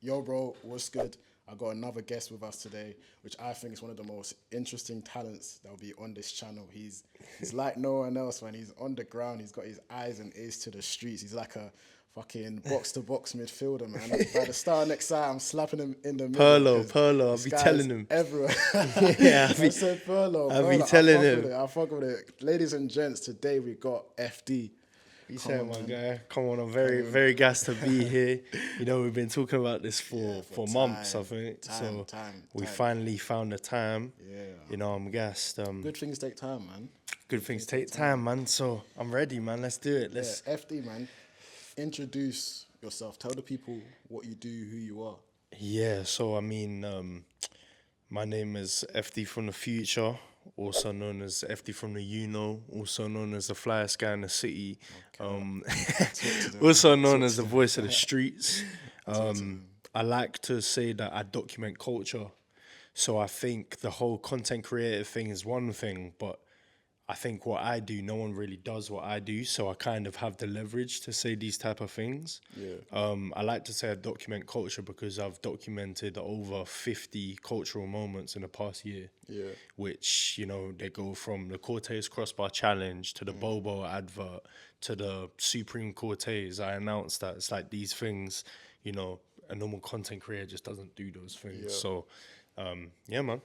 Yo, bro, what's good? I got another guest with us today, which I think is one of the most interesting talents that will be on this channel. He's like no one else, man. He's on the ground. He's got his eyes and ears to the streets. He's like a fucking box-to-box midfielder, man. By the start of next side, I'm slapping him in the middle. Perlo, I'll This be guy's telling him. everywhere. Yeah, I said Furlough. I'll be Furlough, telling I fuck him. with it. I fuck with it. Ladies and gents, today we got FD. You Come said, on, my man. guy. Come on, I'm very gassed to be here. You know, we've been talking about this for months, I think. We finally found the time. Yeah. You know, I'm gassed. Good things take time, man. Good things take time, man. So I'm ready, man. Let's do it. Let's. Yeah, FD, man. Introduce yourself. Tell the people what you do, who you are. Yeah. So I mean, my name is FD from the future, also known as FD from the also known as the flyest guy in the city, also known as the voice of the streets. I like to say that I document culture. So I think the whole content creative thing is one thing, but I think what I do, no one really does what I do. So I kind of have the leverage to say these type of things. Yeah. I like to say I document culture because I've documented over 50 cultural moments in the past year. Yeah. Which, you know, they go from the Cortez Crossbar Challenge to the Bobo advert to the Supreme Cortez. I announced that it's like these things, you know, a normal content creator just doesn't do those things. Yeah. So, yeah, man.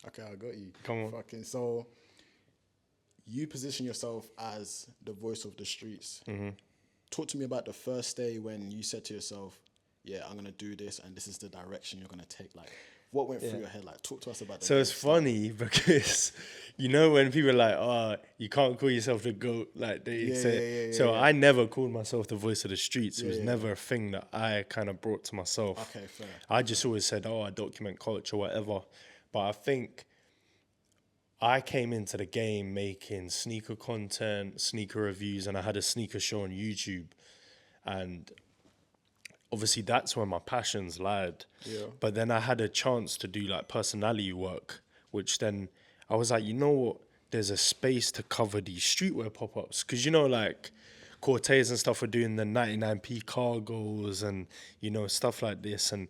Okay, I got you. Come on. Fucking so. You position yourself as the voice of the streets. Mm-hmm. Talk to me about the first day when you said to yourself, yeah, I'm going to do this and this is the direction you're going to take. Like, what went through your head? Like, talk to us about that. So it's funny because, you know, when people are like, oh, you can't call yourself the GOAT, like they say. So I never called myself the voice of the streets. It was never a thing that I kind of brought to myself. Okay, fair. I just always said, oh, I document culture, whatever. But I think I came into the game making sneaker content, sneaker reviews, and I had a sneaker show on YouTube. And obviously that's where my passions lied. Yeah. But then I had a chance to do like personality work, which then I was like, you know what? There's a space to cover these streetwear pop-ups. Because, you know, like Cortez and stuff were doing the 99p cargos and, you know, stuff like this. And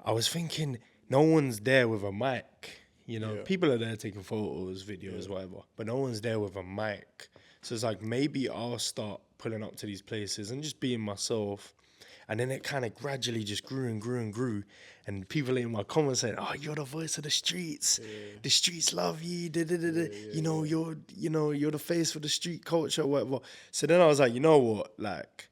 I was thinking, no one's there with a mic. You know, people are there taking photos, videos, whatever, but no one's there with a mic. So it's like, maybe I'll start pulling up to these places and just being myself. And then it kind of gradually just grew and grew and grew. And people in my comments saying, oh, you're the voice of the streets. The streets love you. You're the face for the street culture, whatever. So then I was like, you know what? Like,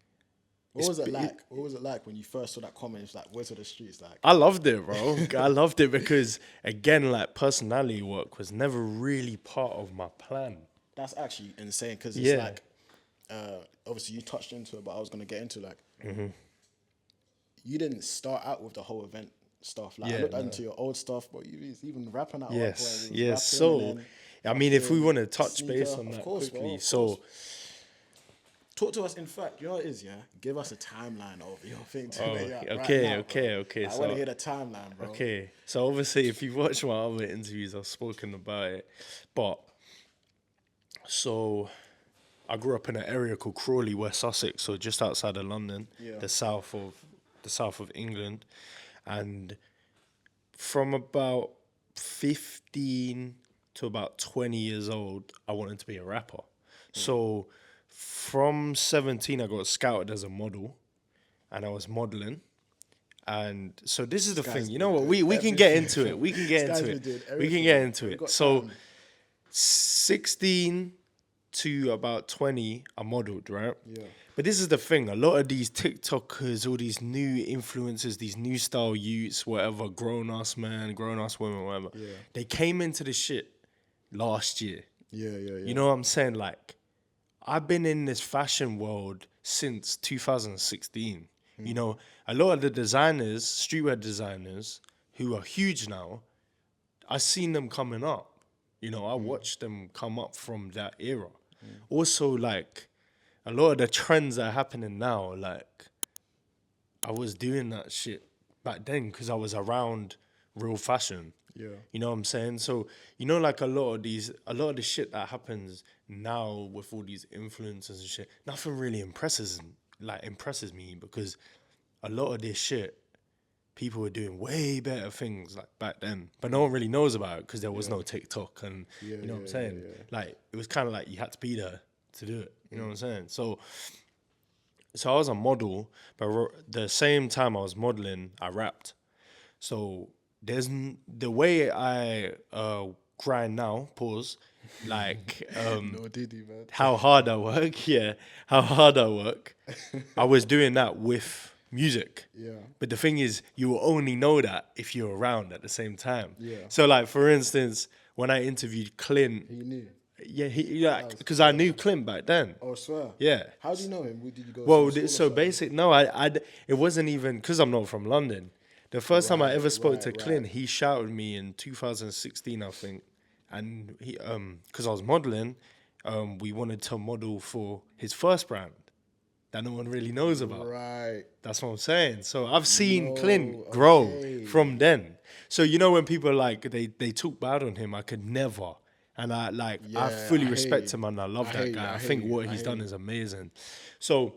What was it like? What was it like when you first saw that comment? It's like, voice of the streets, like. I loved it, bro. I loved it because, again, like, personality work was never really part of my plan. That's actually insane because it's like, obviously you touched into it, but I was going to get into like, you didn't start out with the whole event stuff. Like, I looked into your old stuff, but you was even rapping at one point. Yes. So, I mean, if we want to touch base on that quickly. So, talk to us. In fact, you know what it is, yeah? Give us a timeline of your thing. Okay. I want to hear the timeline, bro. Okay. So obviously, if you've watched my other interviews, I've spoken about it. But, so I grew up in an area called Crawley, West Sussex, so just outside of London, the south of England. And from about 15 to about 20 years old, I wanted to be a rapper. So from 17, I got scouted as a model, and I was modeling. And so this is the thing, you know what? We can get into it. We can get into it. So 16 to about 20, I modeled, right? Yeah. But this is the thing. A lot of these TikTokers, all these new influencers, these new style youths, whatever, grown-ass men, grown-ass women, whatever, they came into this shit last year. Yeah. You know what I'm saying? Like, I've been in this fashion world since 2016. You know, a lot of the designers, streetwear designers, who are huge now, I've seen them coming up. You know, I watched them come up from that era. Also, like, a lot of the trends that are happening now, like, I was doing that shit back then because I was around real fashion. Yeah. You know what I'm saying? So, you know, like a lot of the shit that happens now with all these influencers and shit, nothing really impresses me because a lot of this shit, people were doing way better things like back then, but no one really knows about it because there was no TikTok, and you know what I'm saying. Like it was kind of like you had to be there to do it. You know what I'm saying? So I was a model, but the same time I was modeling, I rapped. So the way I grind now. Pause. Like No diddy, man. how hard I work. Yeah, how hard I work. I was doing that with music. Yeah. But the thing is, you will only know that if you're around at the same time. Yeah. So, like, for instance, when I interviewed Clint, He knew. because I knew Clint back then. Oh, I swear. Yeah. How do you know him? Did you go? Well, to school or so something? basic. No, it wasn't even because I'm not from London. The first time I ever spoke to Clint, he shouted me in 2016, I think, and he because I was modeling, we wanted to model for his first brand that no one really knows about. Right. That's what I'm saying. So I've seen Clint grow from then. So you know when people like they talk bad on him, I could never. And I fully respect him and I love that guy. I think what he's done is amazing. So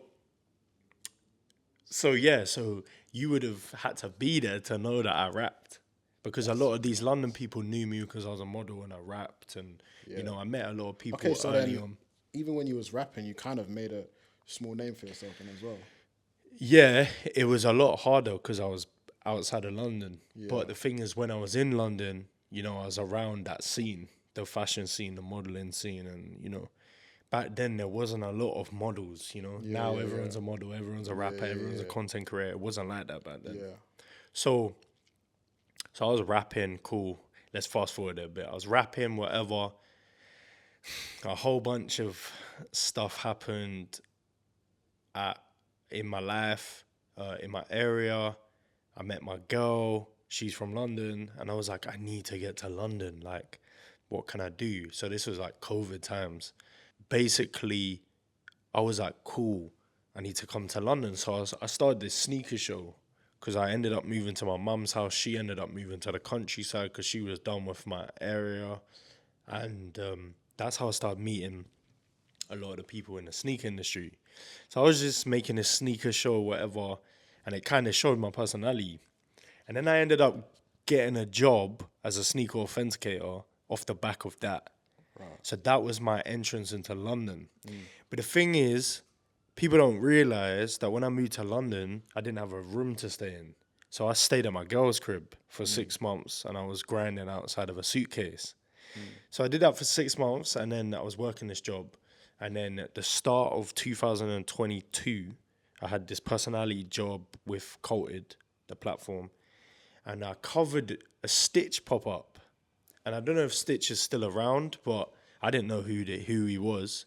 you would have had to be there to know that I rapped. Because a lot of these London people knew me because I was a model and I rapped, and you know, I met a lot of people early on. Even when you was rapping, you kind of made a small name for yourself in as well. Yeah, it was a lot harder because I was outside of London. Yeah. But the thing is, when I was in London, you know, I was around that scene, the fashion scene, the modeling scene, and you know, back then there wasn't a lot of models. You know, now everyone's a model, everyone's a rapper, everyone's a content creator. It wasn't like that back then. Yeah. So I was rapping, cool. Let's fast forward a bit. I was rapping, whatever. A whole bunch of stuff happened in my life, in my area. I met my girl. She's from London. And I was like, I need to get to London. Like, what can I do? So this was like COVID times. Basically, I was like, cool, I need to come to London. So I started this sneaker show because I ended up moving to my mum's house. She ended up moving to the countryside because she was done with my area. And that's how I started meeting a lot of the people in the sneaker industry. So I was just making a sneaker show or whatever, and it kind of showed my personality. And then I ended up getting a job as a sneaker authenticator off the back of that. Right. So that was my entrance into London. But the thing is, people don't realize that when I moved to London, I didn't have a room to stay in. So I stayed at my girl's crib for 6 months, and I was grinding outside of a suitcase. So I did that for 6 months, and then I was working this job. And then at the start of 2022, I had this personality job with Coated, the platform, and I covered a Stitch pop-up. And I don't know if Stitch is still around, but I didn't know who he was.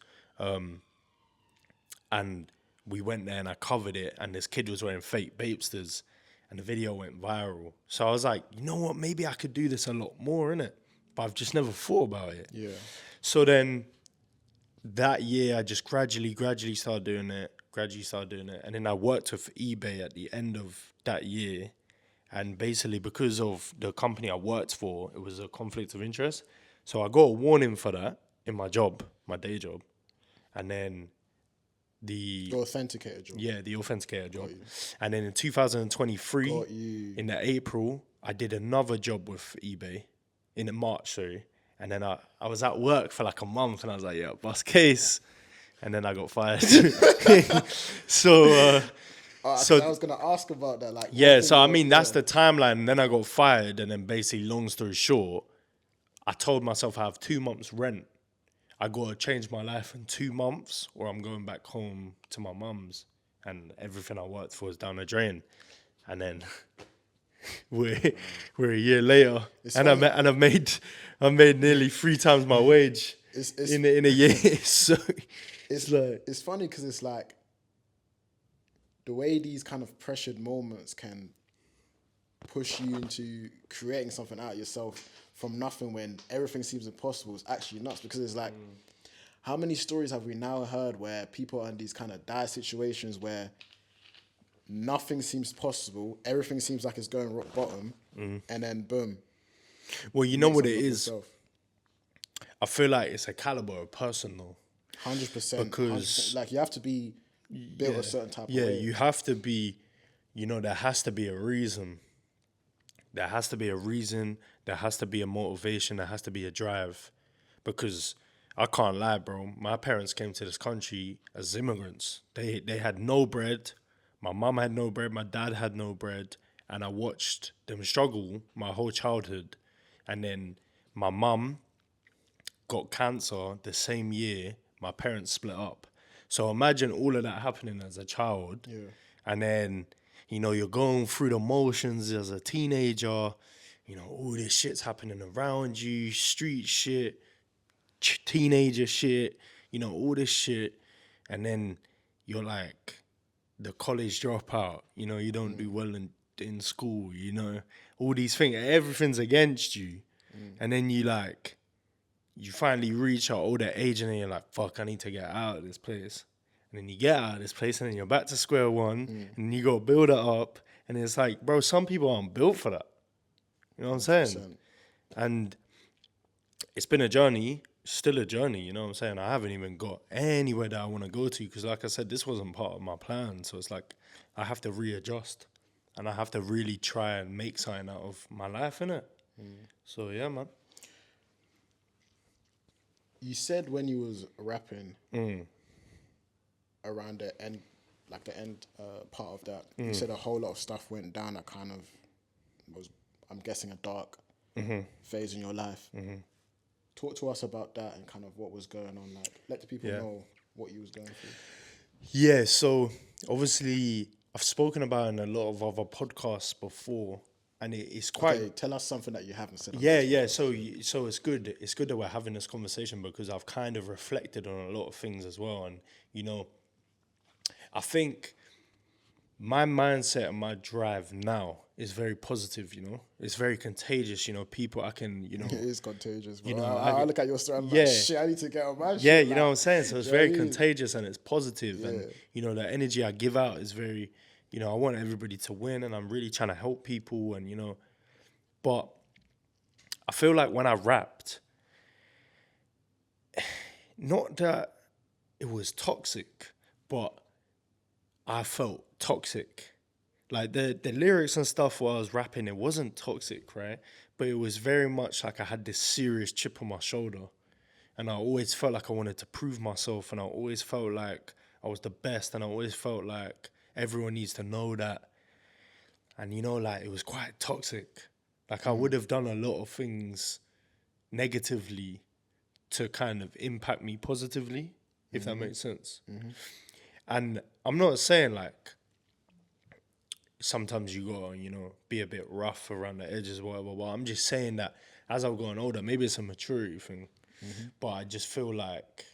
And we went there and I covered it, and this kid was wearing fake Bapesters, and the video went viral. So I was like, you know what, maybe I could do this a lot more, innit? But I've just never thought about it. Yeah. So then that year I just gradually started doing it. And then I worked with eBay at the end of that year. And basically because of the company I worked for, it was a conflict of interest. So I got a warning for that in my job, my day job. And then the authenticator job. Yeah, the authenticator job. And then in 2023, in the April, I did another job with eBay in March, sorry. And then I was at work for like a month, and I was like, yeah, bust case. And then I got fired. So I was going to ask about that. Like, yeah, so I mean, that's the timeline. And then I got fired. And then basically, long story short, I told myself I have 2 months rent. I got to change my life in 2 months, or I'm going back home to my mum's. And everything I worked for is down the drain. And then we're a year later, and I've made nearly 3 times my wage in a year. So it's funny because it's like the way these kind of pressured moments can push you into creating something out of yourself from nothing when everything seems impossible is actually nuts, because it's like, how many stories have we now heard where people are in these kind of dire situations where nothing seems possible, everything seems like it's going rock bottom, and then boom. Well, you know what it is? I feel like it's a caliber of person, though. 100%. Because 100%. Like, you have to be built a certain type of way. Yeah, you have to be you know, there has to be a reason. There has to be a reason. There has to be a motivation. There has to be a drive. Because I can't lie, bro. My parents came to this country as immigrants. They had no bread. My mom had no bread. My dad had no bread. And I watched them struggle my whole childhood. And then my mum got cancer the same year my parents split up. So imagine all of that happening as a child. Yeah. And then, you know, you're going through the motions as a teenager. You know, all this shit's happening around you, street shit, teenager shit, you know, all this shit. And then you're like the college dropout, you know, you don't do well in school, you know, all these things, everything's against you. And then you finally reach our older age and then you're like, fuck, I need to get out of this place. And then you get out of this place and then you're back to square one and you go build it up. And it's like, bro, some people aren't built for that. You know what I'm saying? 100%. And it's been a journey, still a journey, you know what I'm saying? I haven't even got anywhere that I want to go to because, like I said, this wasn't part of my plan. So it's like I have to readjust and I have to really try and make something out of my life, innit? So, yeah, man. You said when you was rapping around the end, like the end part of that, you said a whole lot of stuff went down that kind of was, I'm guessing, a dark phase in your life. Talk to us about that and kind of what was going on. Like, let the people know what you was going through. Yeah, so obviously I've spoken about it in a lot of other podcasts before, and it's quite. Okay, tell us something that you haven't said. Yeah. So it's good. It's good that we're having this conversation because I've kind of reflected on a lot of things as well, and you know, I think my mindset and my drive now is very positive, you know. It's very contagious, you know. People, I can, you know. It is contagious, bro. You know, I look at your story, I'm yeah. like, shit, I need to get on my shit. Yeah, you like, know what I'm saying? So it's you know very what I mean? contagious and it's positive. And, you know, the energy I give out is very, you know, I want everybody to win and I'm really trying to help people and, you know. But I feel like when I rapped, not that it was toxic, but I felt toxic. Like the lyrics and stuff while I was rapping, it wasn't toxic, right? But it was very much like I had this serious chip on my shoulder. And I always felt like I wanted to prove myself. And I always felt like I was the best. And I always felt like everyone needs to know that. And, you know, like it was quite toxic. Like I would have done a lot of things negatively to kind of impact me positively, if that makes sense. And I'm not saying like sometimes you gotta, you know, be a bit rough around the edges, whatever. But I'm just saying that as I've gotten older, maybe it's a maturity thing, but I just feel like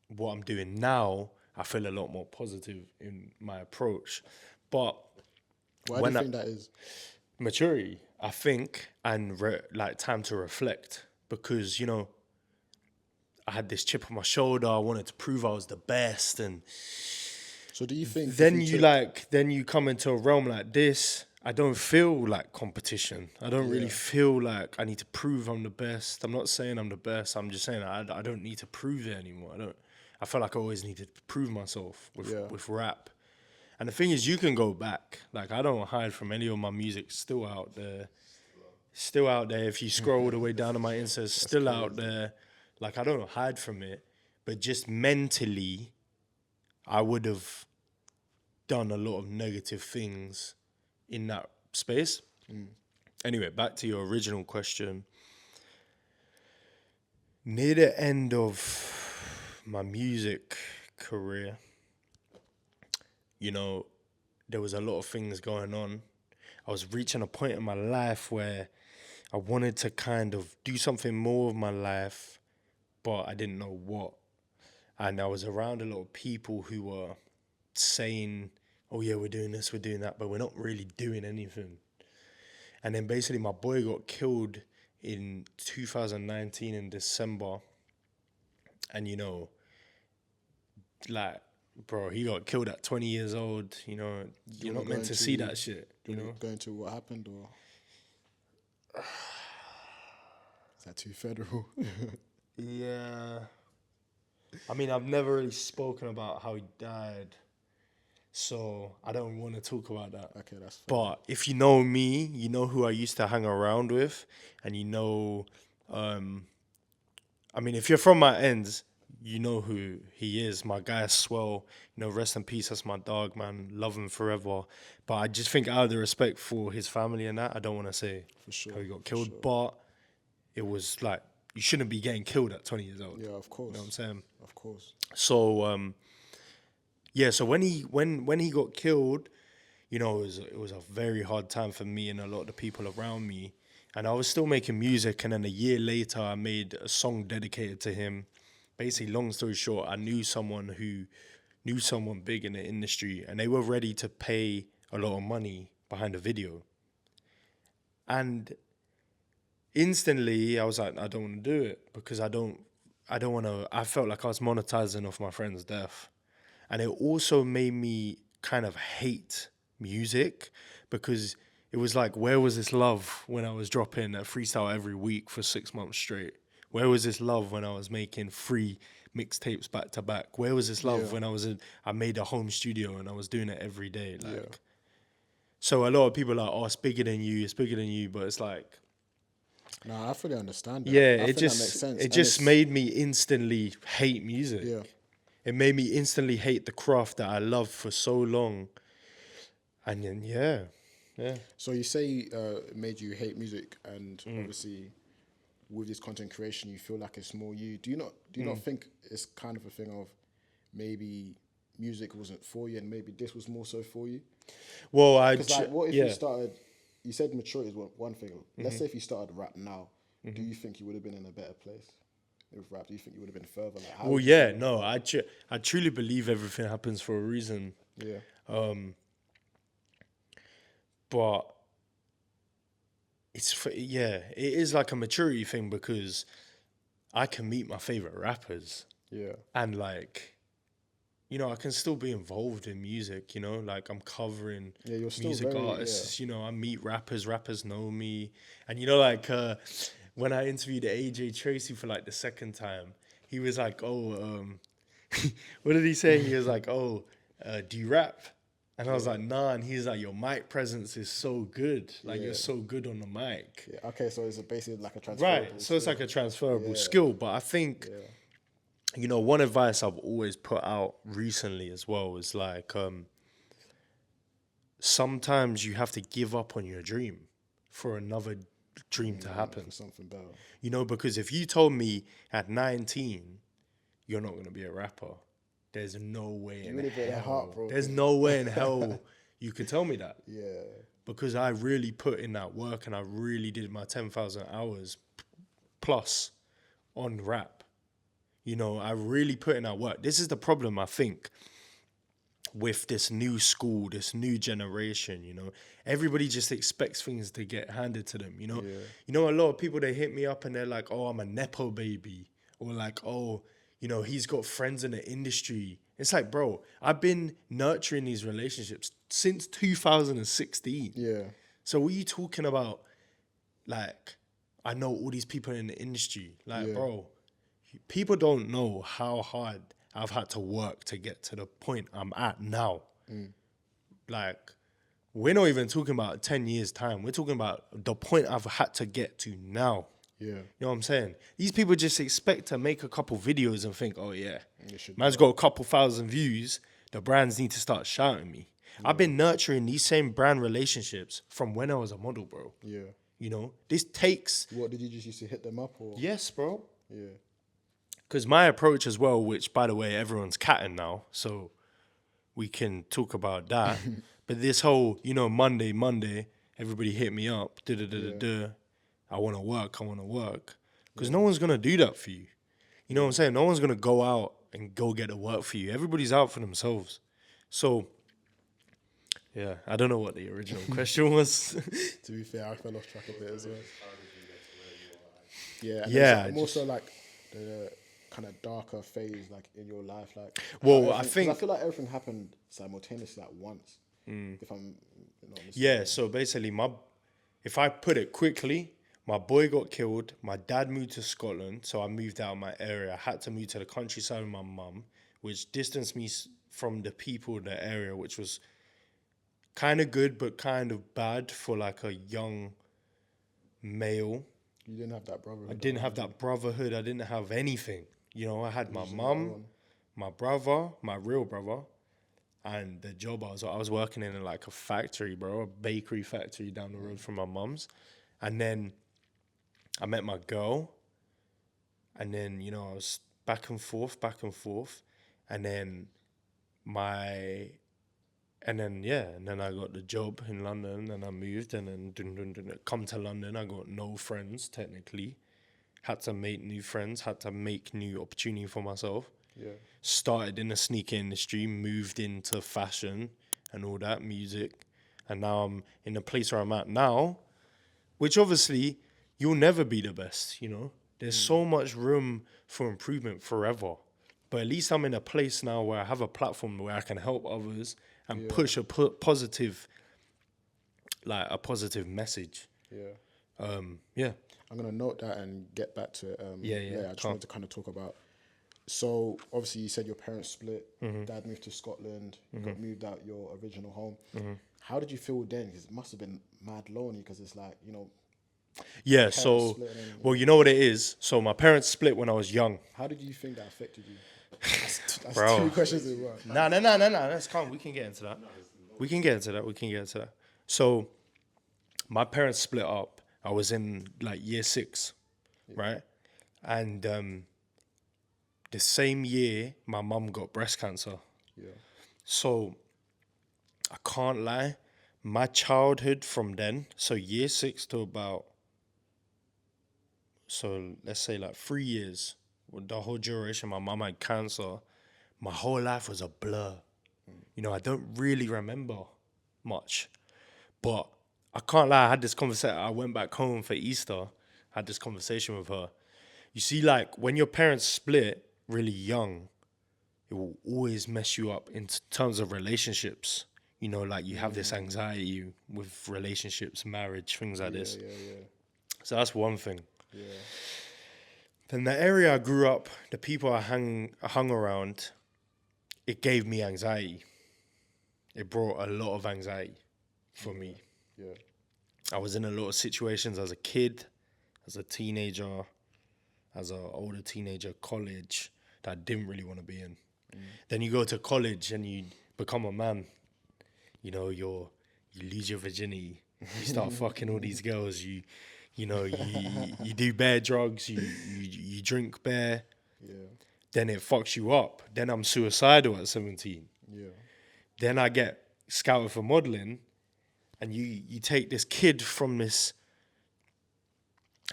what I'm doing now, I feel a lot more positive in my approach. But Why do you think that is? maturity, I think, and like time to reflect because, you know, I had this chip on my shoulder. I wanted to prove I was the best. And So do you think... then you come into a realm like this, I don't feel like competition. I don't really feel like I need to prove I'm the best. I'm not saying I'm the best. I'm just saying I don't need to prove it anymore. I feel like I always needed to prove myself with rap. And the thing is, you can go back. Like, I don't hide from any of my music. Still out there. Still out there. If you scroll all the way down to my Insta, it's still out there. Like, I don't hide from it. But just mentally, I would have done a lot of negative things in that space. Anyway, back to your original question. Near the end of my music career, you know, there was a lot of things going on. I was reaching a point in my life where I wanted to kind of do something more with my life, but I didn't know what. And I was around a lot of people who were saying, oh yeah, we're doing this, we're doing that, but we're not really doing anything. And then basically my boy got killed in 2019 in December. And, you know, like, bro, he got killed at 20 years old. You know, you're not meant to see that shit, you know? Going to what happened, or... Is that too federal? Yeah. I mean, I've never really spoken about how he died. So I don't want to talk about that. Okay, that's fair. But if you know me, you know who I used to hang around with, and you know, I mean, if you're from my ends, you know who he is. My guy Swell, you know, rest in peace. That's my dog, man. Love him forever. But I just think out of the respect for his family and that, I don't want to say For sure, how he got for killed. sure. But it was like, you shouldn't be getting killed at 20 years old. Yeah, of course. You know what I'm saying? Of course. So, yeah, so when he got killed, you know, it was a very hard time for me and a lot of the people around me. And I was still making music, and then a year later, I made a song dedicated to him. Basically, long story short, I knew someone who knew someone big in the industry, and they were ready to pay a lot of money behind the video. And instantly, I was like, I don't want to do it because I don't want to. I felt like I was monetizing off my friend's death, and it also made me kind of hate music because it was like, where was this love when I was dropping a freestyle every week for 6 months straight? Where was this love when I was making 3 mixtapes back to back? Where was this love when I made a home studio and I was doing it every day? Like, so a lot of people are like, oh, it's bigger than you, but it's like, No, I fully understand that. yeah, I think that makes sense. it And just it's- made me instantly hate music. Yeah. It made me instantly hate the craft that I loved for so long. And then, yeah. So you say it made you hate music, and Mm. obviously with this content creation, you feel like it's more you. Do you not Mm. think it's kind of a thing of maybe music wasn't for you, and maybe this was more so for you? Well, Because like, what if you started? You said maturity is one thing. Mm-hmm. Let's say if you started rap now, do you think you would have been in a better place with rap? Do you think you would have been further? Like, how Well, would you yeah, feel? no, I truly believe everything happens for a reason. Yeah. But it is like a maturity thing because I can meet my favorite rappers Yeah. and like, you know, I can still be involved in music, you know, like I'm covering Yeah, you're still music very, artists, you know, I meet rappers know me. And you know, like when I interviewed AJ Tracy for like the second time, he was like, oh, what did he say? He was like, oh, do you rap? And I was like, nah. And he's like, your mic presence is so good. Like, you're so good on the mic. Yeah. Okay, so it's basically like a transferable. Right. So it's skill. like a transferable skill. But I think, you know, one advice I've always put out recently as well is like, sometimes you have to give up on your dream for another dream to happen. For something better. You know, because if you told me at 19, you're not going to be a rapper, there's no way in really get hell. heartbroken. There's no way in hell you could tell me that. Yeah. Because I really put in that work and I really did my 10,000 hours plus on rap. You know, I really put in that work. This is the problem, I think, with this new school, this new generation, you know. Everybody just expects things to get handed to them, you know. You know, a lot of people, they hit me up and they're like, oh, I'm a Nepo baby. Or like, oh, you know, he's got friends in the industry. It's like, bro, I've been nurturing these relationships since 2016. Yeah. So what are you talking about? Like, I know all these people in the industry. Like, bro, people don't know how hard I've had to work to get to the point I'm at now. Like, we're not even talking about 10 years' time. We're talking about the point I've had to get to now. Yeah. You know what I'm saying? These people just expect to make a couple videos and think, oh yeah, should man's got a couple thousand views. The brands need to start shouting me. I've been nurturing these same brand relationships from when I was a model, bro. Yeah. You know, this takes... What, did you just used to hit them up or? Yes, bro. Yeah. Because my approach as well, which, by the way, everyone's catting now, so we can talk about that. But this whole, you know, Monday, everybody hit me up, I want to work. Because no one's going to do that for you. You know what I'm saying? No one's going to go out and go get the work for you. Everybody's out for themselves. So, yeah, I don't know what the original question was. To be fair, I fell off track a bit as well. Yeah. And Yeah, it's more so like the kind of darker phase, like in your life, like. Well, how I think... 'cause I feel like everything happened simultaneously at once. If I'm not mistaken. Yeah, so basically, if I put it quickly, my boy got killed. My dad moved to Scotland, so I moved out of my area. I had to move to the countryside with my mum, which distanced me from the people in the area, which was kind of good but kind of bad for like a young male. You didn't have that brotherhood. I didn't have that brotherhood. I didn't have anything. You know, I had my Just on mum, your own. my brother, my real brother, and the job I was working in like a factory, bro, a bakery factory down the road from my mum's. And then I met my girl, and then, you know, I was back and forth. And then and then I got the job in London, and I moved, and then come to London. I got no friends, technically. Had to make new friends, had to make new opportunity for myself. Yeah. Started in the sneaker industry, moved into fashion and all that, music. And now I'm in the place where I'm at now, which obviously you'll never be the best, you know? There's so much room for improvement forever. But at least I'm in a place now where I have a platform where I can help others and push a positive message. Yeah. Yeah. I'm gonna note that and get back to it. I just Calm. wanted to kind of talk about. So obviously, you said your parents split. Mm-hmm. Dad moved to Scotland. You got moved out your original home. How did you feel then? Because it must have been mad lonely. Because it's like, you know. Yeah. So, split and then, well, you know what it is. So my parents split when I was young. How did you think that affected you? That's Bro. 2 questions in one. No. That's calm. We can get into that. So my parents split up. I was in like year 6, right? And the same year, my mum got breast cancer. Yeah. So I can't lie. My childhood from then, so year 6 to about, so let's say like 3 years, with the whole duration my mum had cancer, my whole life was a blur. You know, I don't really remember much. But I can't lie, I had this conversation. I went back home for Easter, had this conversation with her. You see, like, when your parents split really young, it will always mess you up in terms of relationships. You know, like, you have this anxiety with relationships, marriage, things like this. Yeah. So that's one thing. Yeah. Then the area I grew up, the people I hung around, it gave me anxiety. It brought a lot of anxiety for me. Yeah. I was in a lot of situations as a kid, as a teenager, as an older teenager, college, that I didn't really want to be in. Then you go to college and you become a man. You know, you lose your virginity. You start fucking all these girls. You do bare drugs. You drink bare. Yeah. Then it fucks you up. Then I'm suicidal at 17. Yeah. Then I get scouted for modeling, and you take this kid from this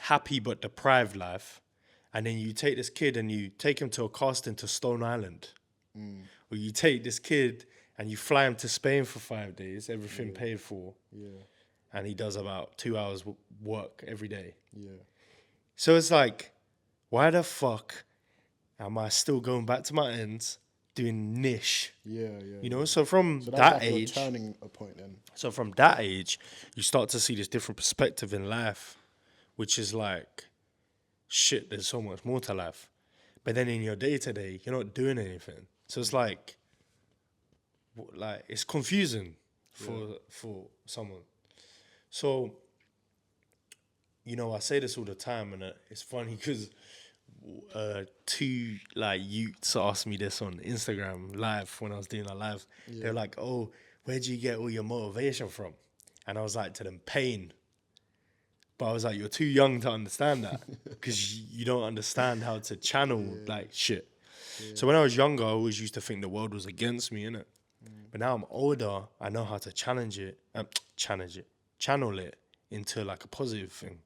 happy but deprived life, and then you take this kid and you take him to a casting to Stone Island. Or you take this kid and you fly him to Spain for 5 days, everything paid for, and he does about 2 hours work every day. Yeah. So it's like, why the fuck am I still going back to my ends doing niche? Yeah. You know, so from So that that's like age, your turning point then. so from that age, you start to see this different perspective in life, which is like, shit, there's so much more to life. But then in your day-to-day, you're not doing anything. So it's like it's confusing for someone. So, you know, I say this all the time, and it's funny because 2 like youths asked me this on Instagram live when I was doing a live. They're like, "Oh, where do you get all your motivation from?" And I was like to them, pain. But I was like, you're too young to understand that because you don't understand how to channel like shit. Yeah. So when I was younger, I always used to think the world was against me, innit? But now I'm older, I know how to channel it into like a positive thing,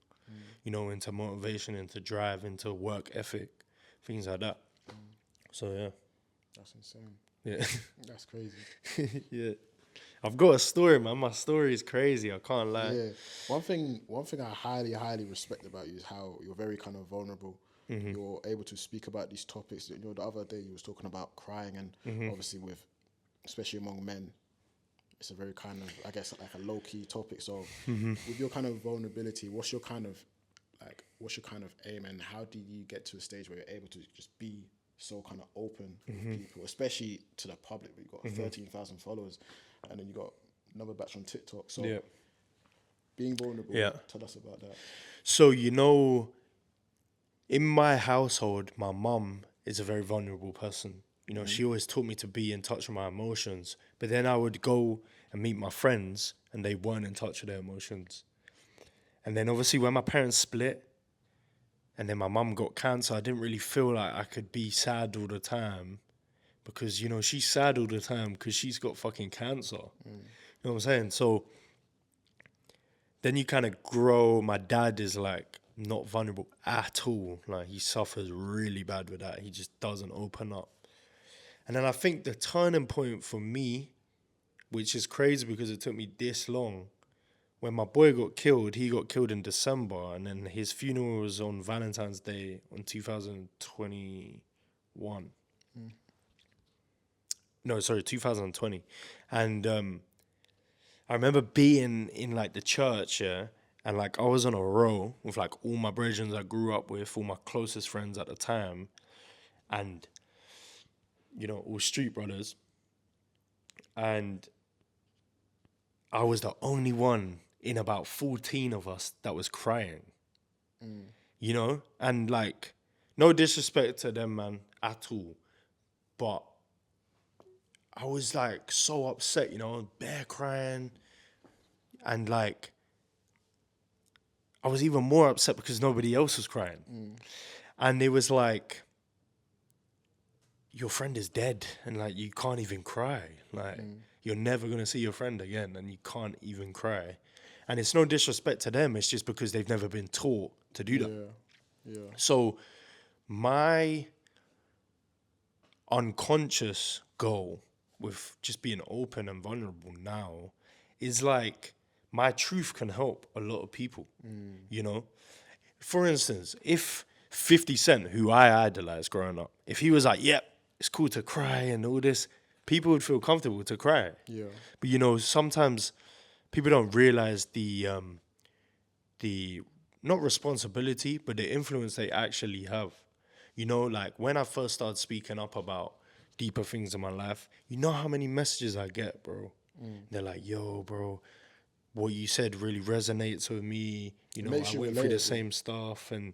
you know, into motivation, into drive, into work ethic, things like that. So yeah. That's insane. Yeah. That's crazy. Yeah. I've got a story, man. My story is crazy. I can't lie. Yeah. One thing I highly respect about you is how you're very kind of vulnerable. You're able to speak about these topics. You know, the other day you was talking about crying, and obviously especially among men, it's a very kind of, I guess, like a low key topic. So with your kind of vulnerability, what's your kind of aim, and how did you get to a stage where you're able to just be so kind of open with people, especially to the public. We've got 13,000 followers, and then you got another batch on TikTok. So being vulnerable, tell us about that. So, you know, in my household, my mum is a very vulnerable person. You know, she always taught me to be in touch with my emotions. But then I would go and meet my friends and they weren't in touch with their emotions. And then obviously when my parents split and then my mum got cancer, I didn't really feel like I could be sad all the time because, you know, she's sad all the time because she's got fucking cancer. You know what I'm saying? So then you kind of grow. My dad is like not vulnerable at all. Like he suffers really bad with that. He just doesn't open up. And then I think the turning point for me, which is crazy because it took me this long, when my boy got killed, he got killed in December, and then his funeral was on Valentine's Day on 2021. No, sorry, 2020. And I remember being in like the church, and like I was on a row with like all my brethren I grew up with, all my closest friends at the time, and you know, all street brothers. And I was the only one in about 14 of us that was crying, you know? And like, no disrespect to them, man, at all. But I was like so upset, you know, bare crying. And like, I was even more upset because nobody else was crying. And it was like, your friend is dead and like you can't even cry. Like you're never gonna see your friend again and you can't even cry. And it's no disrespect to them, it's just because they've never been taught to do that. Yeah. So my unconscious goal with just being open and vulnerable now is like my truth can help a lot of people, you know? For instance, if 50 Cent, who I idolized growing up, if he was like, yep, it's cool to cry and all this, people would feel comfortable to cry. Yeah. But you know, sometimes people don't realize the not responsibility, but the influence they actually have. You know, like when I first started speaking up about deeper things in my life, you know how many messages I get, bro. They're like, yo, bro, what you said really resonates with me. You know, I went through the same stuff, and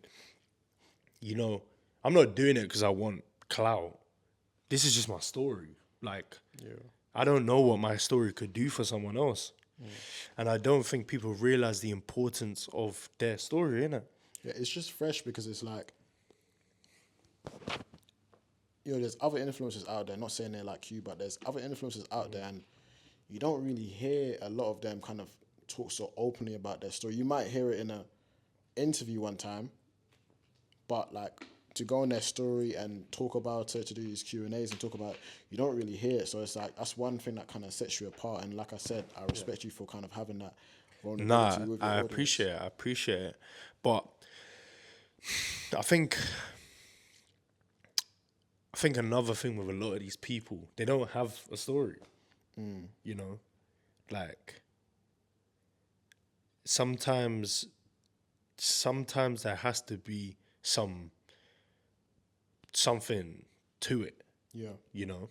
you know, I'm not doing it because I want clout. This is just my story. Like, I don't know what my story could do for someone else. And I don't think people realize the importance of their story, innit? Yeah, it's just fresh because it's like, you know, there's other influencers out there, not saying they're like you, but there's other influencers out there and you don't really hear a lot of them kind of talk so openly about their story. You might hear it in a interview one time, but like to go on their story and talk about it, to do these Q&As and talk about it, you don't really hear it. So it's like, that's one thing that kind of sets you apart. And like I said, I respect you for kind of having that vulnerability with your audience. I appreciate it. But I think another thing with a lot of these people, they don't have a story, you know? Like, sometimes there has to be something to it. Yeah. You know,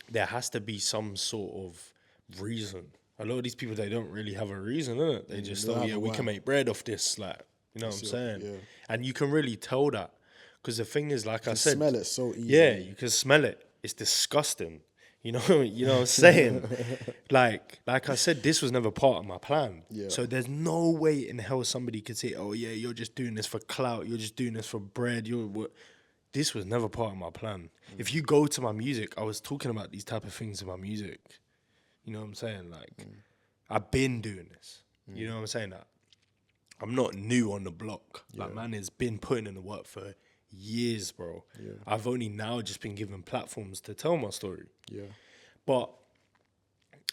there has to be some sort of reason. A lot of these people, they don't really have a reason, innit? They just we can make bread off this, like, you know what I'm saying? Yeah. And you can really tell that because the thing is, like I said, smell it so easily. Yeah, you can smell it. It's disgusting. You know what I'm saying? like I said, this was never part of my plan. Yeah. So there's no way in hell somebody could say, oh yeah, you're just doing this for clout. You're just doing this for bread. This was never part of my plan. If you go to my music, I was talking about these type of things in my music. You know what I'm saying? Like, I've been doing this. You know what I'm saying? That I'm not new on the block. Like, man has been putting in the work for years, bro. Yeah. I've only now just been given platforms to tell my story. Yeah. But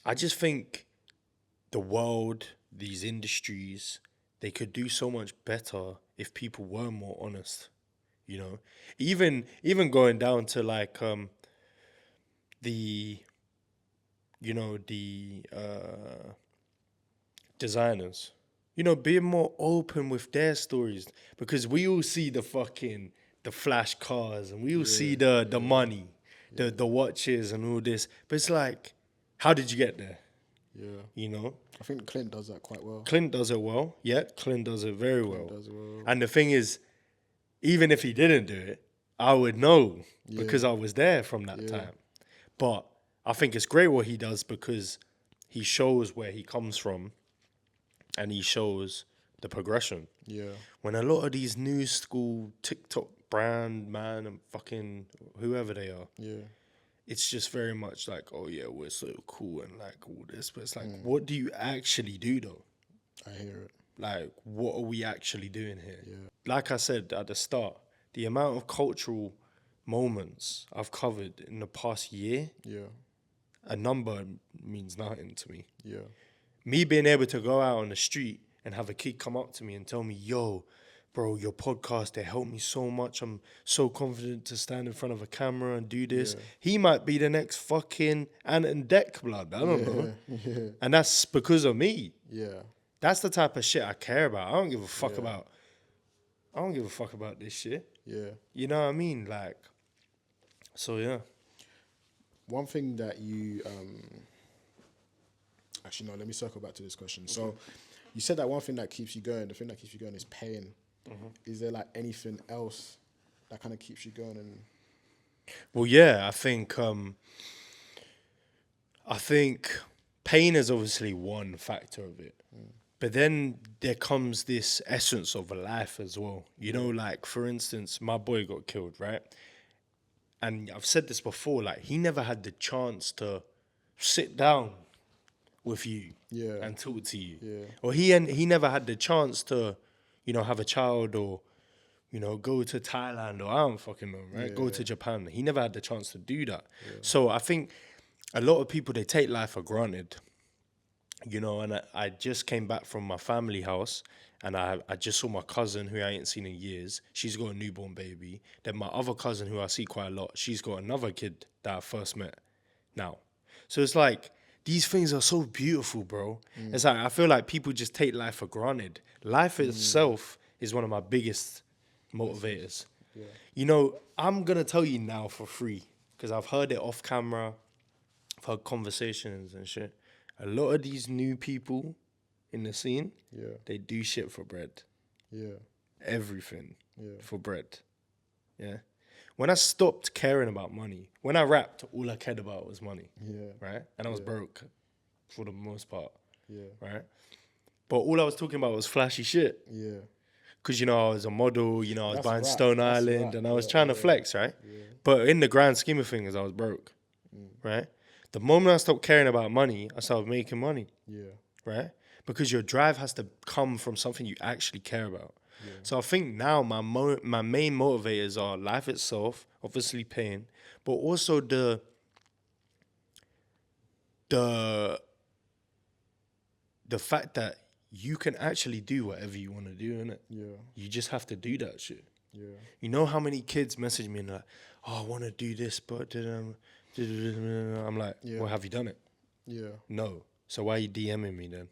I just think the world, these industries, they could do so much better if people were more honest. You know, even going down to like the designers, you know, being more open with their stories, because we all see the fucking the flash cars, and we all see the money, the watches and all this. But it's like, how did you get there? Yeah. You know? I think Clint does that quite well. Clint does it well. Yeah, Clint does it very Clint well. does it well. And the thing is, even if he didn't do it, I would know because I was there from that time. But I think it's great what he does because he shows where he comes from and he shows the progression. Yeah. When a lot of these new school TikTok brand man and fucking whoever they are, it's just very much like, oh yeah, we're so cool and like all this. But it's like, what do you actually do though? I hear it. Like, what are we actually doing here? Yeah. Like I said at the start, the amount of cultural moments I've covered in the past year, a number means nothing to me. Yeah. Me being able to go out on the street and have a kid come up to me and tell me, yo, bro, your podcast, they helped me so much. I'm so confident to stand in front of a camera and do this. He might be the next fucking Ant and Dec blood. I don't know. Yeah. And that's because of me. Yeah. That's the type of shit I care about. I don't give a fuck about this shit. Yeah. You know what I mean? Like, so yeah. One thing that you actually no, let me circle back to this question. So you said that one thing that keeps you going, the thing that keeps you going is pain. Is there like anything else that kind of keeps you going? And well, yeah, I think pain is obviously one factor of it. But then there comes this essence of a life as well. You know, like, for instance, my boy got killed, right? And I've said this before, like, he never had the chance to sit down with you and talk to you. Yeah. Or he never had the chance to, you know, have a child or, you know, go to Thailand or I don't fucking know, right? Go to Japan. He never had the chance to do that. So I think a lot of people, they take life for granted. You know, and I just came back from my family house and I just saw my cousin who I ain't seen in years. She's got a newborn baby. Then my other cousin who I see quite a lot, she's got another kid that I first met now. So it's like, these things are so beautiful, bro. It's like, I feel like people just take life for granted. Life itself is one of my biggest motivators. Yeah. You know, I'm going to tell you now for free because I've heard it off camera. I've heard conversations and shit. A lot of these new people in the scene, they do shit for bread. Yeah. Everything for bread. Yeah. When I stopped caring about money, when I rapped, all I cared about was money. Yeah. Right? And I was broke for the most part. Yeah. Right? But all I was talking about was flashy shit. Yeah. Because, you know, I was a model, you know, I was buying Stone Island and I was trying to flex, right? Yeah. But in the grand scheme of things, I was broke. Right? The moment I stopped caring about money, I started making money. Yeah. Right? Because your drive has to come from something you actually care about. Yeah. So I think now my main motivators are life itself, obviously pain, but also the fact that you can actually do whatever you want to do, innit? Yeah. You just have to do that shit. Yeah. You know how many kids message me and like, oh, I want to do this, but I'm like, well, have you done it? Yeah. No. So why are you DMing me then?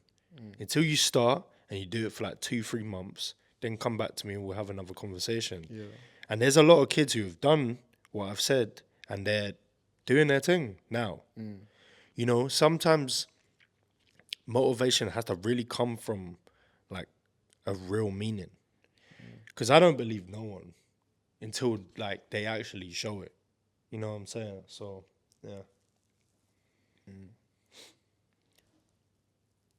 Until you start and you do it for like 2-3 months, then come back to me and we'll have another conversation. Yeah. And there's a lot of kids who have done what I've said and they're doing their thing now. You know, sometimes motivation has to really come from like a real meaning. Because I don't believe no one until like they actually show it. You know what I'm saying? So, yeah.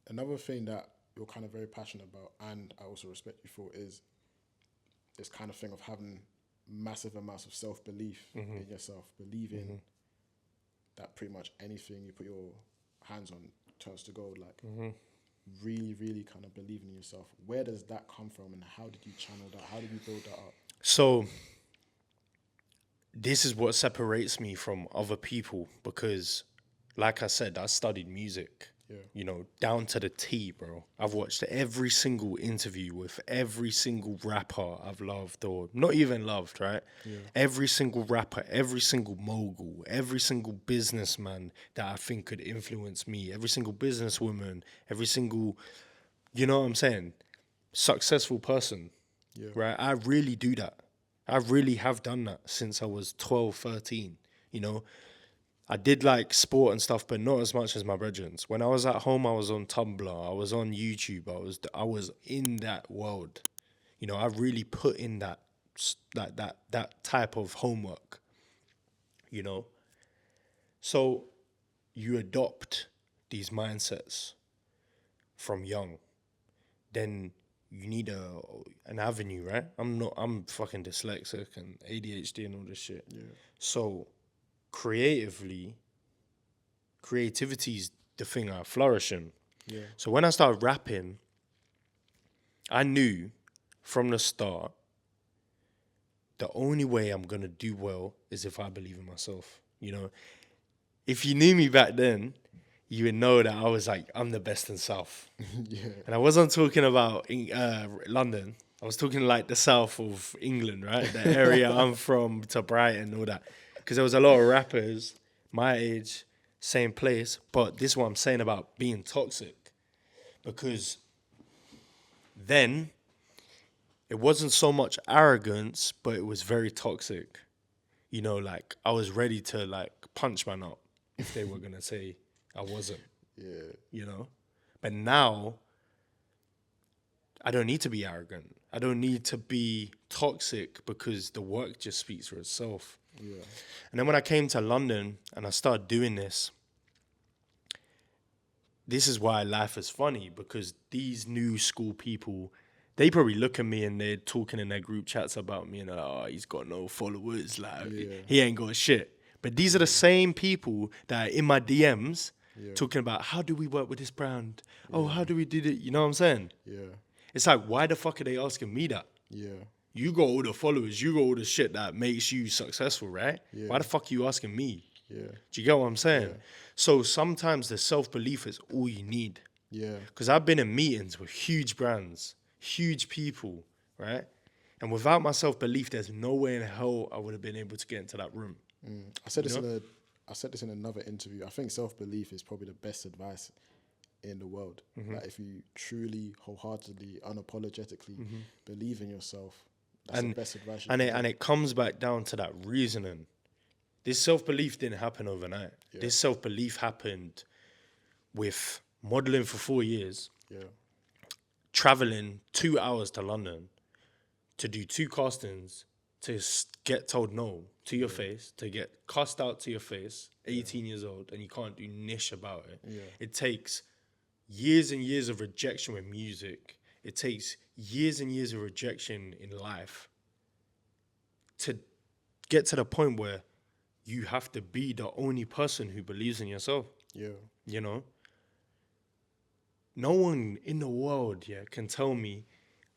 Another thing that you're kind of very passionate about, and I also respect you for, is this kind of thing of having massive amounts of self-belief in yourself, believing that pretty much anything you put your hands on turns to gold. Like, really, really kind of believing in yourself. Where does that come from, and how did you channel that? How did you build that up? So, this is what separates me from other people because, like I said, I studied music. Yeah. You know, down to the T, bro. I've watched every single interview with every single rapper I've loved or not even loved, right? Yeah. Every single rapper, every single mogul, every single businessman that I think could influence me, every single businesswoman, every single, you know what I'm saying, successful person, right? I really do that. I really have done that since I was 12, 13, you know. I did like sport and stuff, but not as much as my brethrens. When I was at home, I was on Tumblr, I was on YouTube, I was in that world. You know, I really put in that type of homework, you know. So you adopt these mindsets from young. Then you need an avenue, right? I'm fucking dyslexic and ADHD and all this shit. Yeah. So creativity is the thing I flourish in. Yeah. So when I started rapping, I knew from the start the only way I'm gonna do well is if I believe in myself. You know, if you knew me back then, you would know that I was like, I'm the best in South. Yeah. And I wasn't talking about London. I was talking like the south of England, right? The area I'm from, to Brighton, all that. Because there was a lot of rappers my age, same place. But this is what I'm saying about being toxic. Because then it wasn't so much arrogance, but it was very toxic. You know, like I was ready to like punch man up if they were going to say I wasn't. Yeah. You know? But now, I don't need to be arrogant. I don't need to be toxic because the work just speaks for itself. Yeah. And then when I came to London and I started doing this is why life is funny, because these new school people, they probably look at me and they're talking in their group chats about me and he's got no followers, like he ain't got shit. But these are the same people that are in my DMs talking about how do we work with this brand? Oh, how do we do that? You know what I'm saying? Yeah. It's like, why the fuck are they asking me that? Yeah. You got all the followers, you got all the shit that makes you successful, right? Yeah. Why the fuck are you asking me? Yeah. Do you get what I'm saying? Yeah. So sometimes the self-belief is all you need. Yeah. Because I've been in meetings with huge brands, huge people, right? And without my self-belief, there's no way in hell I would have been able to get into that room. I said this in another interview. I think self-belief is probably the best advice in the world. Like if you truly, wholeheartedly, unapologetically believe in yourself, that's the best advice you can give. And it comes back down to that reasoning. This self-belief didn't happen overnight. Yeah. This self-belief happened with modeling for 4 years, traveling 2 hours to London to do 2 castings, to get told no to your face, to get cussed out to your face, 18 years old, and you can't do niche about it. Yeah. It takes years and years of rejection with music. It takes years and years of rejection in life to get to the point where you have to be the only person who believes in yourself. Yeah. You know? No one in the world, can tell me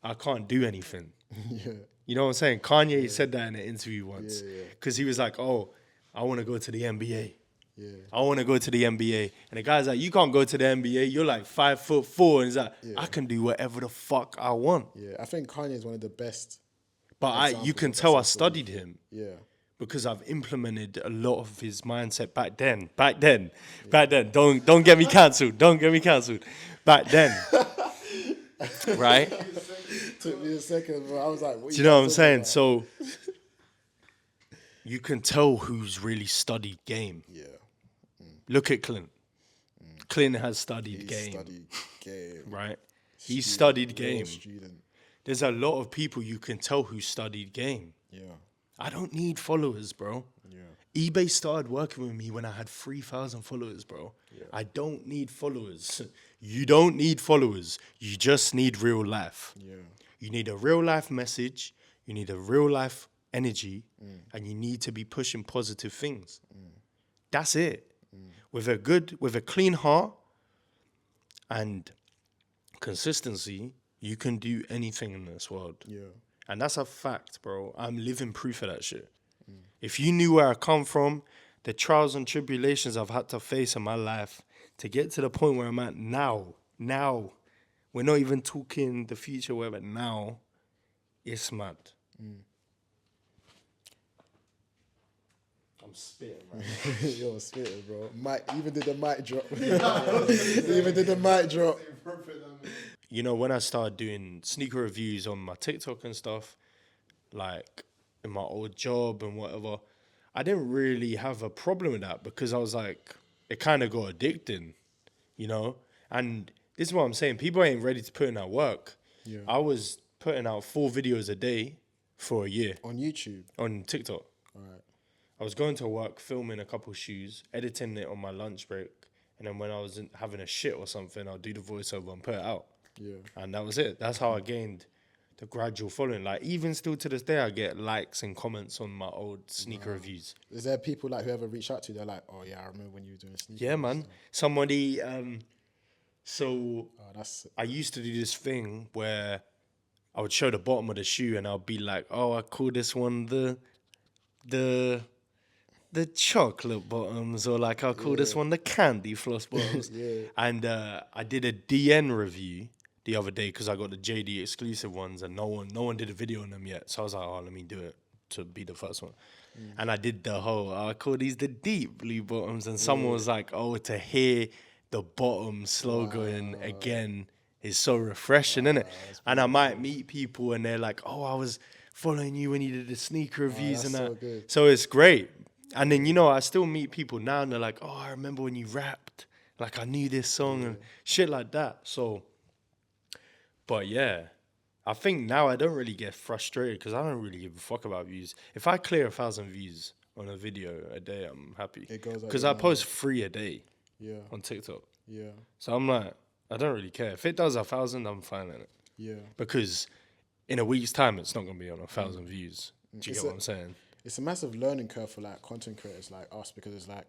I can't do anything. Yeah. You know what I'm saying? Kanye said that in an interview once. Because he was like, oh, I want to go to the NBA. Yeah. I want to go to the NBA. And the guy's like, you can't go to the NBA. You're like 5'4". And he's like, I can do whatever the fuck I want. Yeah, I think Kanye is one of the best. But you can tell I studied him. Yeah. Because I've implemented a lot of his mindset back then. Back then. Don't get me cancelled. Don't get me cancelled. Back then. Right? Took me a second, but I was like, what do you know what I'm saying? About? So you can tell who's really studied game. Yeah. Look at Clint. Clint has studied game. Right? He studied game. There's a lot of people you can tell who studied game. Yeah. I don't need followers, bro. Yeah. eBay started working with me when I had 3,000 followers, bro. Yeah. I don't need followers. You don't need followers. You just need real life. Yeah. You need a real life message. You need a real life energy. And you need to be pushing positive things. That's it. With a clean heart and consistency, you can do anything in this world. Yeah. And that's a fact, bro. I'm living proof of that shit. If you knew where I come from, the trials and tribulations I've had to face in my life to get to the point where I'm at now, we're not even talking the future, but now, it's mad. I'm spitting, man. You're spitting, bro. Even did the mic drop. Even did the mic drop. You know, when I started doing sneaker reviews on my TikTok and stuff, like, in my old job and whatever, I didn't really have a problem with that because I was like, it kind of got addicting, you know? And this is what I'm saying. People ain't ready to put in that work. Yeah. I was putting out 4 videos a day for a year. On YouTube? On TikTok. All right. I was going to work, filming a couple shoes, editing it on my lunch break. And then when I was having a shit or something, I'll do the voiceover and put it out. Yeah. And that was it. That's how I gained the gradual following. Like, even still to this day, I get likes and comments on my old sneaker reviews. Is there people like who ever reach out to you? They're like, oh yeah, I remember when you were doing sneakers. Yeah, man. Somebody, That's I used to do this thing where I would show the bottom of the shoe and I'll be like, oh, I call this one the chocolate bottoms, or like I'll call this one the candy floss bottoms. Yeah. And I did a DN review the other day because I got the JD exclusive ones and no one did a video on them yet. So I was like, oh, let me do it to be the first one. And I did the whole, I call these the deep blue bottoms. And someone was like, oh, to hear the bottom slogan again is so refreshing, isn't it? And I might meet people and they're like, oh, I was following you when you did the sneaker reviews and that. so good. So it's great. And then, you know, I still meet people now and they're like, oh, I remember when you rapped. Like, I knew this song and shit like that. So, but yeah, I think now I don't really get frustrated because I don't really give a fuck about views. If I clear 1,000 views on a video a day, I'm happy. It goes because I post 3 a day on TikTok. Yeah. So I'm like, I don't really care. If it does 1,000, I'm fine in it. Yeah. Because in a week's time, it's not going to be on 1,000 views. Do you get what I'm saying? It's a massive learning curve for like content creators like us, because it's like,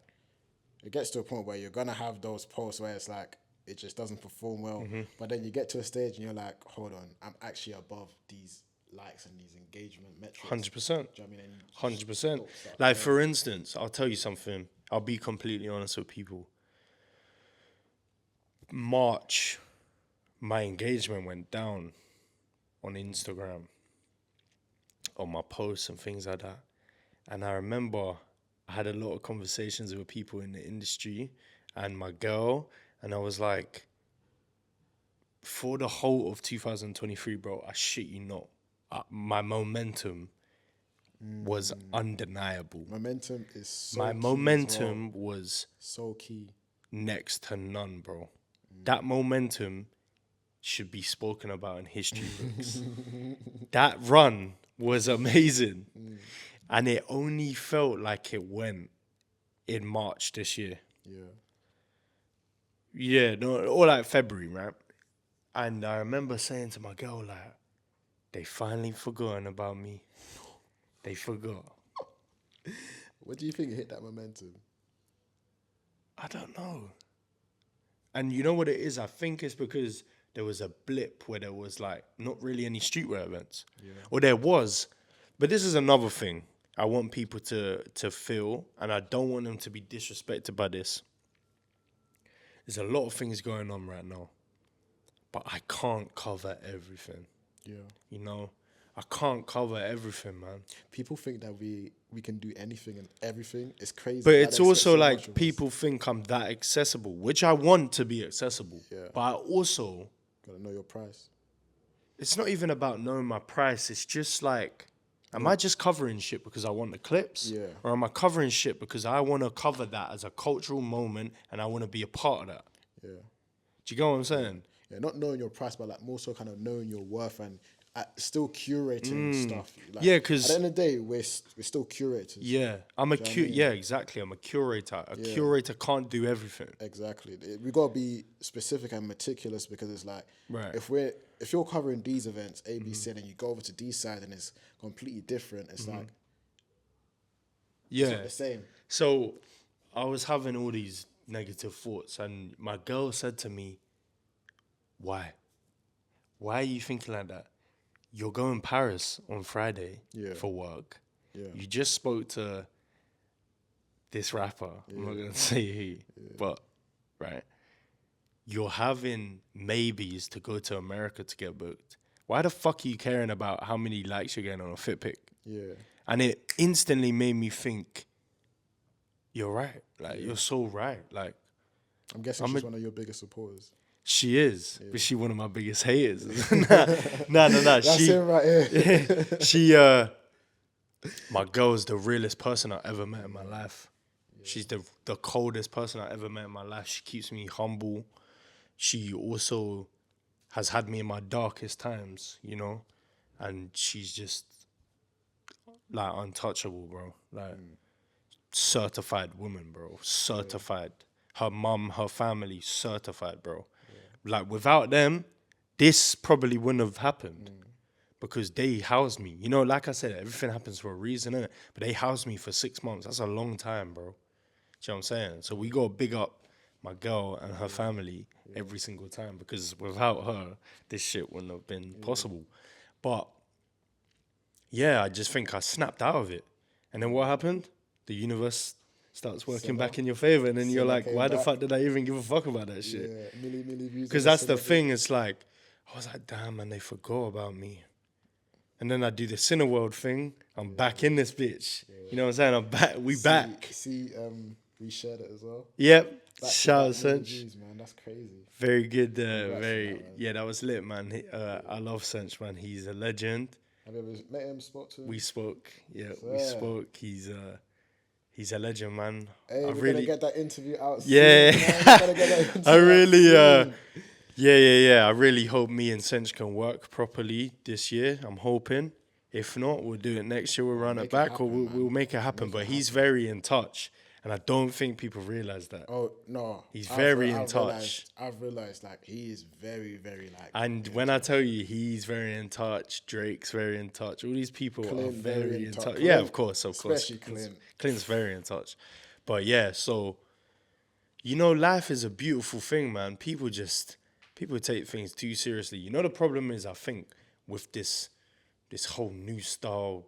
it gets to a point where you're going to have those posts where it's like, it just doesn't perform well. But then you get to a stage and you're like, hold on, I'm actually above these likes and these engagement metrics. 100%. Do you know what I mean? 100%. Like, for instance, I'll tell you something. I'll be completely honest with people. March, my engagement went down on Instagram, on my posts and things like that. And I remember I had a lot of conversations with people in the industry and my girl, and I was like, for the whole of 2023, bro, I shit you not, my momentum was undeniable. Momentum is so My key as momentum well. was So key. next to none, bro. That momentum should be spoken about in history books. That run was amazing. And it only felt like it went in March this year. Yeah. Yeah, no, or like February, right? And I remember saying to my girl, like, they finally forgotten about me. They forgot. What do you think hit that momentum? I don't know. And you know what it is? I think it's because there was a blip where there was like not really any streetwear events. Yeah. Or there was. But this is another thing I want people to feel, and I don't want them to be disrespected by this. There's a lot of things going on right now, but I can't cover everything. Yeah. You know? I can't cover everything, man. People think that we can do anything and everything. It's crazy. But it's also like people think I'm that accessible, which I want to be accessible. Yeah. But I also... gotta know your price. It's not even about knowing my price. It's just like, am I just covering shit because I want the clips? Yeah. Or am I covering shit because I want to cover that as a cultural moment and I want to be a part of that? Yeah. Do you get what I'm saying? Yeah, not knowing your price, but like more so kind of knowing your worth and still curating stuff. Like, Yeah, 'cause- at the end of the day, we're still curators. Yeah. I'm a yeah, exactly. I'm a curator. A curator can't do everything. Exactly. We gotta be specific and meticulous, because it's like, Right. if you're covering these events, A, B, C, and you go over to D side and it's completely different, it's like Yeah. it's not the same. So I was having all these negative thoughts, and my girl said to me, why? Why are you thinking like that? You're going Paris on Friday for work. Yeah. You just spoke to this rapper. I'm not going to say who, but, right? You're having maybes to go to America to get booked. Why the fuck are you caring about how many likes you're getting on a fit pic? Yeah. And it instantly made me think, you're right. Like, you're so right. Like, I'm guessing she's one of your biggest supporters. she is, but she one of my biggest haters. Nah. That's him right here. My girl's the realest person I ever met in my life. She's the coldest person I ever met in my life. She keeps me humble. She also has had me in my darkest times, you know? And she's just, like, untouchable, bro. Like, certified woman, bro. Certified. Her mum, her family, certified, bro. Like, without them, this probably wouldn't have happened. Because they housed me. You know, like I said, everything happens for a reason, innit? But they housed me for 6 months. That's a long time, bro. Do you know what I'm saying? So we got to big up my girl and her family every single time, because without her, this shit wouldn't have been possible. But yeah, I just think I snapped out of it. And then what happened? The universe starts working back in your favor, and then you're like, why the fuck did I even give a fuck about that shit? Yeah, milli views. Because that's the thing. It's like, I was like, damn, man, they forgot about me. And then I do the Cineworld thing. I'm back in this bitch. You know what I'm saying? I'm back. We back. We shared it as well. Yep. Back Shout out, views, Sench. man. That's crazy. Very good. That, Yeah, that was lit, man. I love Sench, man. He's a legend. Have you ever met him? Spoke to him? We spoke. Yeah, we spoke. He's a legend, man. Hey, we're gonna get that interview out soon. Yeah. Soon. I really. Yeah. I really hope me and Sench can work properly this year. I'm hoping. If not, we'll do it next year. We'll run it back, or we'll make it happen. But he's very in touch, and I don't think people realize that. Oh no, he's very in touch. I've realized like he is very, very like. And when I tell you he's very in touch, Drake's very in touch. All these people are very in touch. Yeah, of course. Especially Clint. Clint's very in touch. But yeah, so you know, life is a beautiful thing, man. People take things too seriously. You know, the problem is, I think, with this whole new style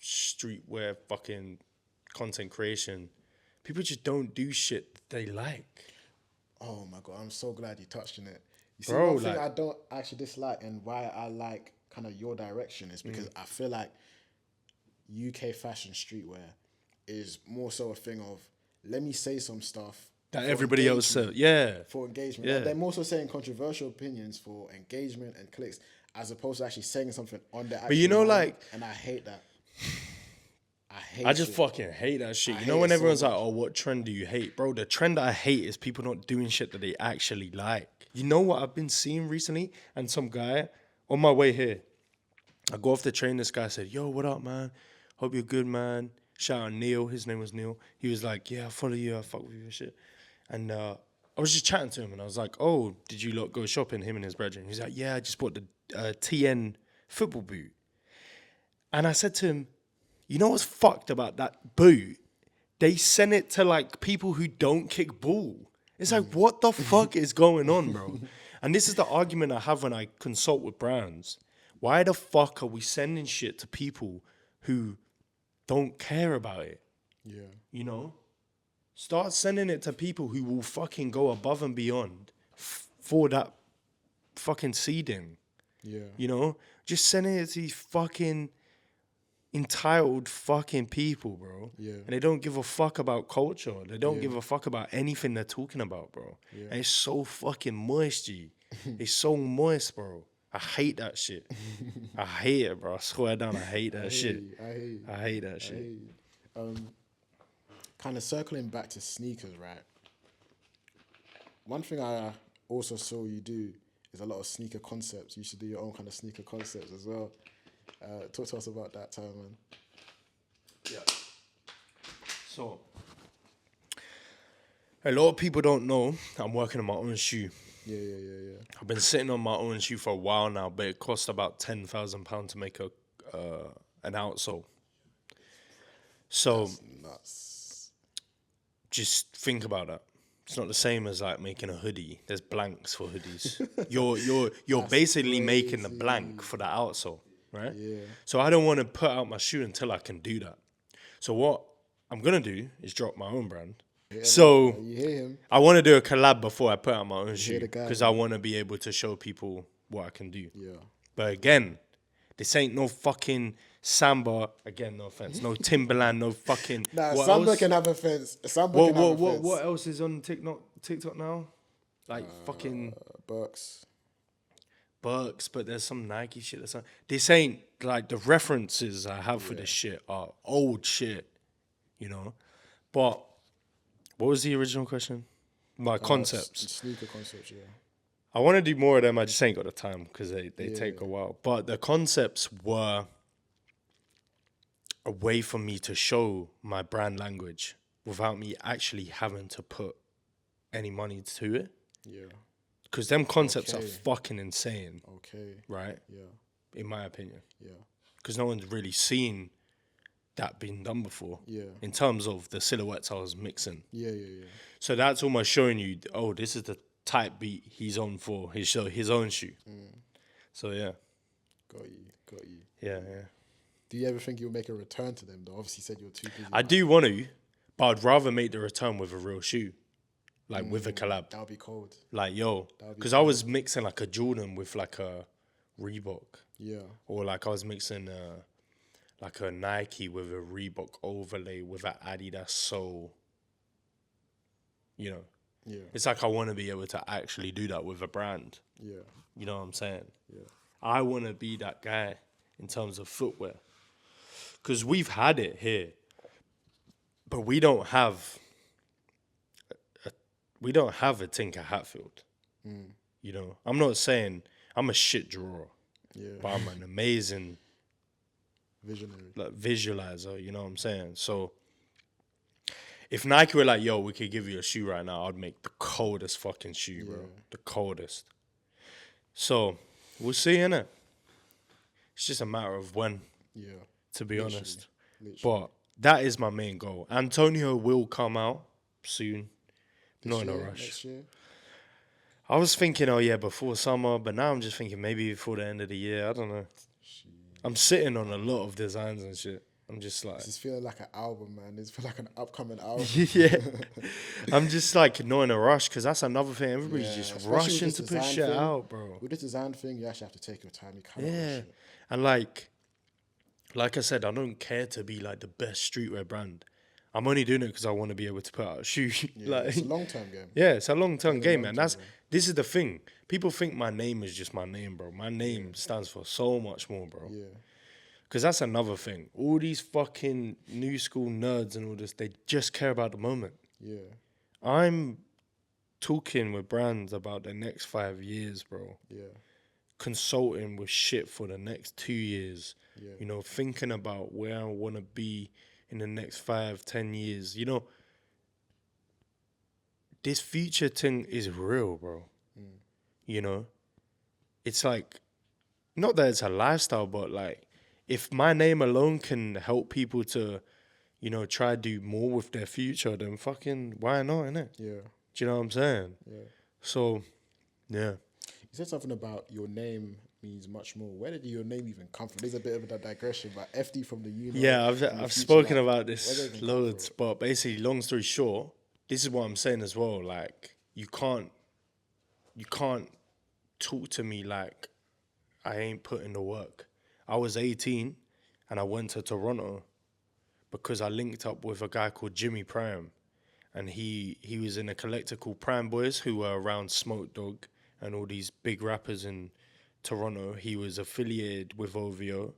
streetwear fucking content creation, people just don't do shit that they like. Oh my God, I'm so glad you touched on it. You see, Bro, one thing I don't actually dislike, and why I like kind of your direction, is because I feel like UK fashion streetwear is more so a thing of, let me say some stuff that everybody else said. Yeah. For engagement. Yeah. They're more so saying controversial opinions for engagement and clicks, as opposed to actually saying something on the actual. But you know, like, and I hate that. I just fucking hate that shit. You know, when everyone's like, oh, what trend do you hate? Bro, the trend I hate is people not doing shit that they actually like. You know what I've been seeing recently? And some guy, on my way here, I go off the train, this guy said, yo, what up, man? Hope you're good, man. Shout out Neil. His name was Neil. He was like, yeah, I follow you. I fuck with you and shit. And I was just chatting to him, and I was like, oh, did you lot go shopping, him and his brethren? He's like, yeah, I just bought the TN football boot. And I said to him, you know what's fucked about that boot? They send it to, like, people who don't kick ball. It's like, what the fuck is going on, bro? And this is the argument I have when I consult with brands. Why the fuck are we sending shit to people who don't care about it? Yeah. You know? Start sending it to people who will fucking go above and beyond for that fucking seeding. Yeah. You know? Just sending it to these fucking entitled fucking people, bro. Yeah. And they don't give a fuck about culture. They don't give a fuck about anything they're talking about, bro. Yeah. And it's so fucking moist, G. It's so moist, bro. I hate that shit. I hate it, bro. I swear down, I hate that shit. I hate that shit. Kind of circling back to sneakers, right? One thing I also saw you do is a lot of sneaker concepts. You should do your own kind of sneaker concepts as well. Talk to us about that time, man. Yeah. So, a lot of people don't know I'm working on my own shoe. Yeah. I've been sitting on my own shoe for a while now, but it cost about £10,000 to make an outsole. So, that's nuts. Just think about that. It's not the same as like making a hoodie. There's blanks for hoodies. You're basically crazy. making the blank for the outsole, right? Yeah. So I don't want to put out my shoe until I can do that. So what I'm gonna do is drop my own brand. Yeah, so you hear him? I want to do a collab before I put out my own shoe the guy, because I want to be able to show people what I can do. Yeah. But again, this ain't no fucking Samba. Again, no offense. No Timberland. No fucking. Nah, what Samba else? can have offense. Samba can have offense. What else is on TikTok now? Like fucking Burks. Burks, but there's some Nike shit. This ain't like the references I have for this shit are old shit, you know. But what was the original question? My concepts. Sneaker concepts, yeah. I want to do more of them. I just ain't got the time because they take a while. But the concepts were a way for me to show my brand language without me actually having to put any money to it. Yeah. Because them concepts are fucking insane. Okay. Right? Yeah. In my opinion. Yeah. Because no one's really seen that being done before. Yeah. In terms of the silhouettes I was mixing. Yeah. So that's almost showing you, oh, this is the type beat he's on for his own shoe. So yeah. Got you. Yeah. Do you ever think you'll make a return to them though? Obviously you said you're too busy. I do want to, but I'd rather make the return with a real shoe. Like with a collab. That would be cold. Like, yo. Because I was mixing like a Jordan with like a Reebok. Yeah. Or like I was mixing like a Nike with a Reebok overlay with an Adidas sole. You know? Yeah. It's like I want to be able to actually do that with a brand. Yeah. You know what I'm saying? Yeah. I want to be that guy in terms of footwear. Because we've had it here. But we don't have a Tinker Hatfield. You know, I'm not saying I'm a shit drawer. Yeah. But I'm an amazing visionary. Like visualizer, you know what I'm saying? So if Nike were like, yo, we could give you a shoe right now, I'd make the coldest fucking shoe, bro. The coldest. So we'll see, innit? It's just a matter of when. Yeah. To be honest. But that is my main goal. Antonio will come out soon. Not in a rush. Next year? I was thinking, oh yeah, before summer, but now I'm just thinking maybe before the end of the year. I don't know. I'm sitting on a lot of designs and shit. I'm just like... It's feeling like an album, man. It's feeling like an upcoming album. Yeah. I'm just like not in a rush because that's another thing. Everybody's just rushing to put shit out, bro. With this design thing, you actually have to take your time. You can't rush it. And like I said, I don't care to be like the best streetwear brand. I'm only doing it because I want to be able to put out a shoe. Yeah, it's a long-term game. Yeah, it's a long-term game, man. This is the thing. People think my name is just my name, bro. My name stands for so much more, bro. Yeah. Because that's another thing. All these fucking new school nerds and all this, they just care about the moment. Yeah. I'm talking with brands about the next 5 years, bro. Yeah. Consulting with shit for the next 2 years. Yeah. You know, thinking about where I want to be in the next 5-10 years. You know, this future thing is real, bro. You know? It's like, not that it's a lifestyle, but like, if my name alone can help people to, you know, try to do more with their future, then fucking, why not, innit? Yeah. Do you know what I'm saying? Yeah. So, yeah. You said something about your name means much more. Where did your name even come from? There's a bit of a digression, but FD from the UNO. Yeah, I've spoken about this loads, but basically, long story short, this is what I'm saying as well. Like, you can't talk to me like I ain't putting the work. I was 18 and I went to Toronto because I linked up with a guy called Jimmy Prime, and he was in a collective called Prime Boys, who were around Smoke Dogg and all these big rappers in Toronto. He was affiliated with OVO.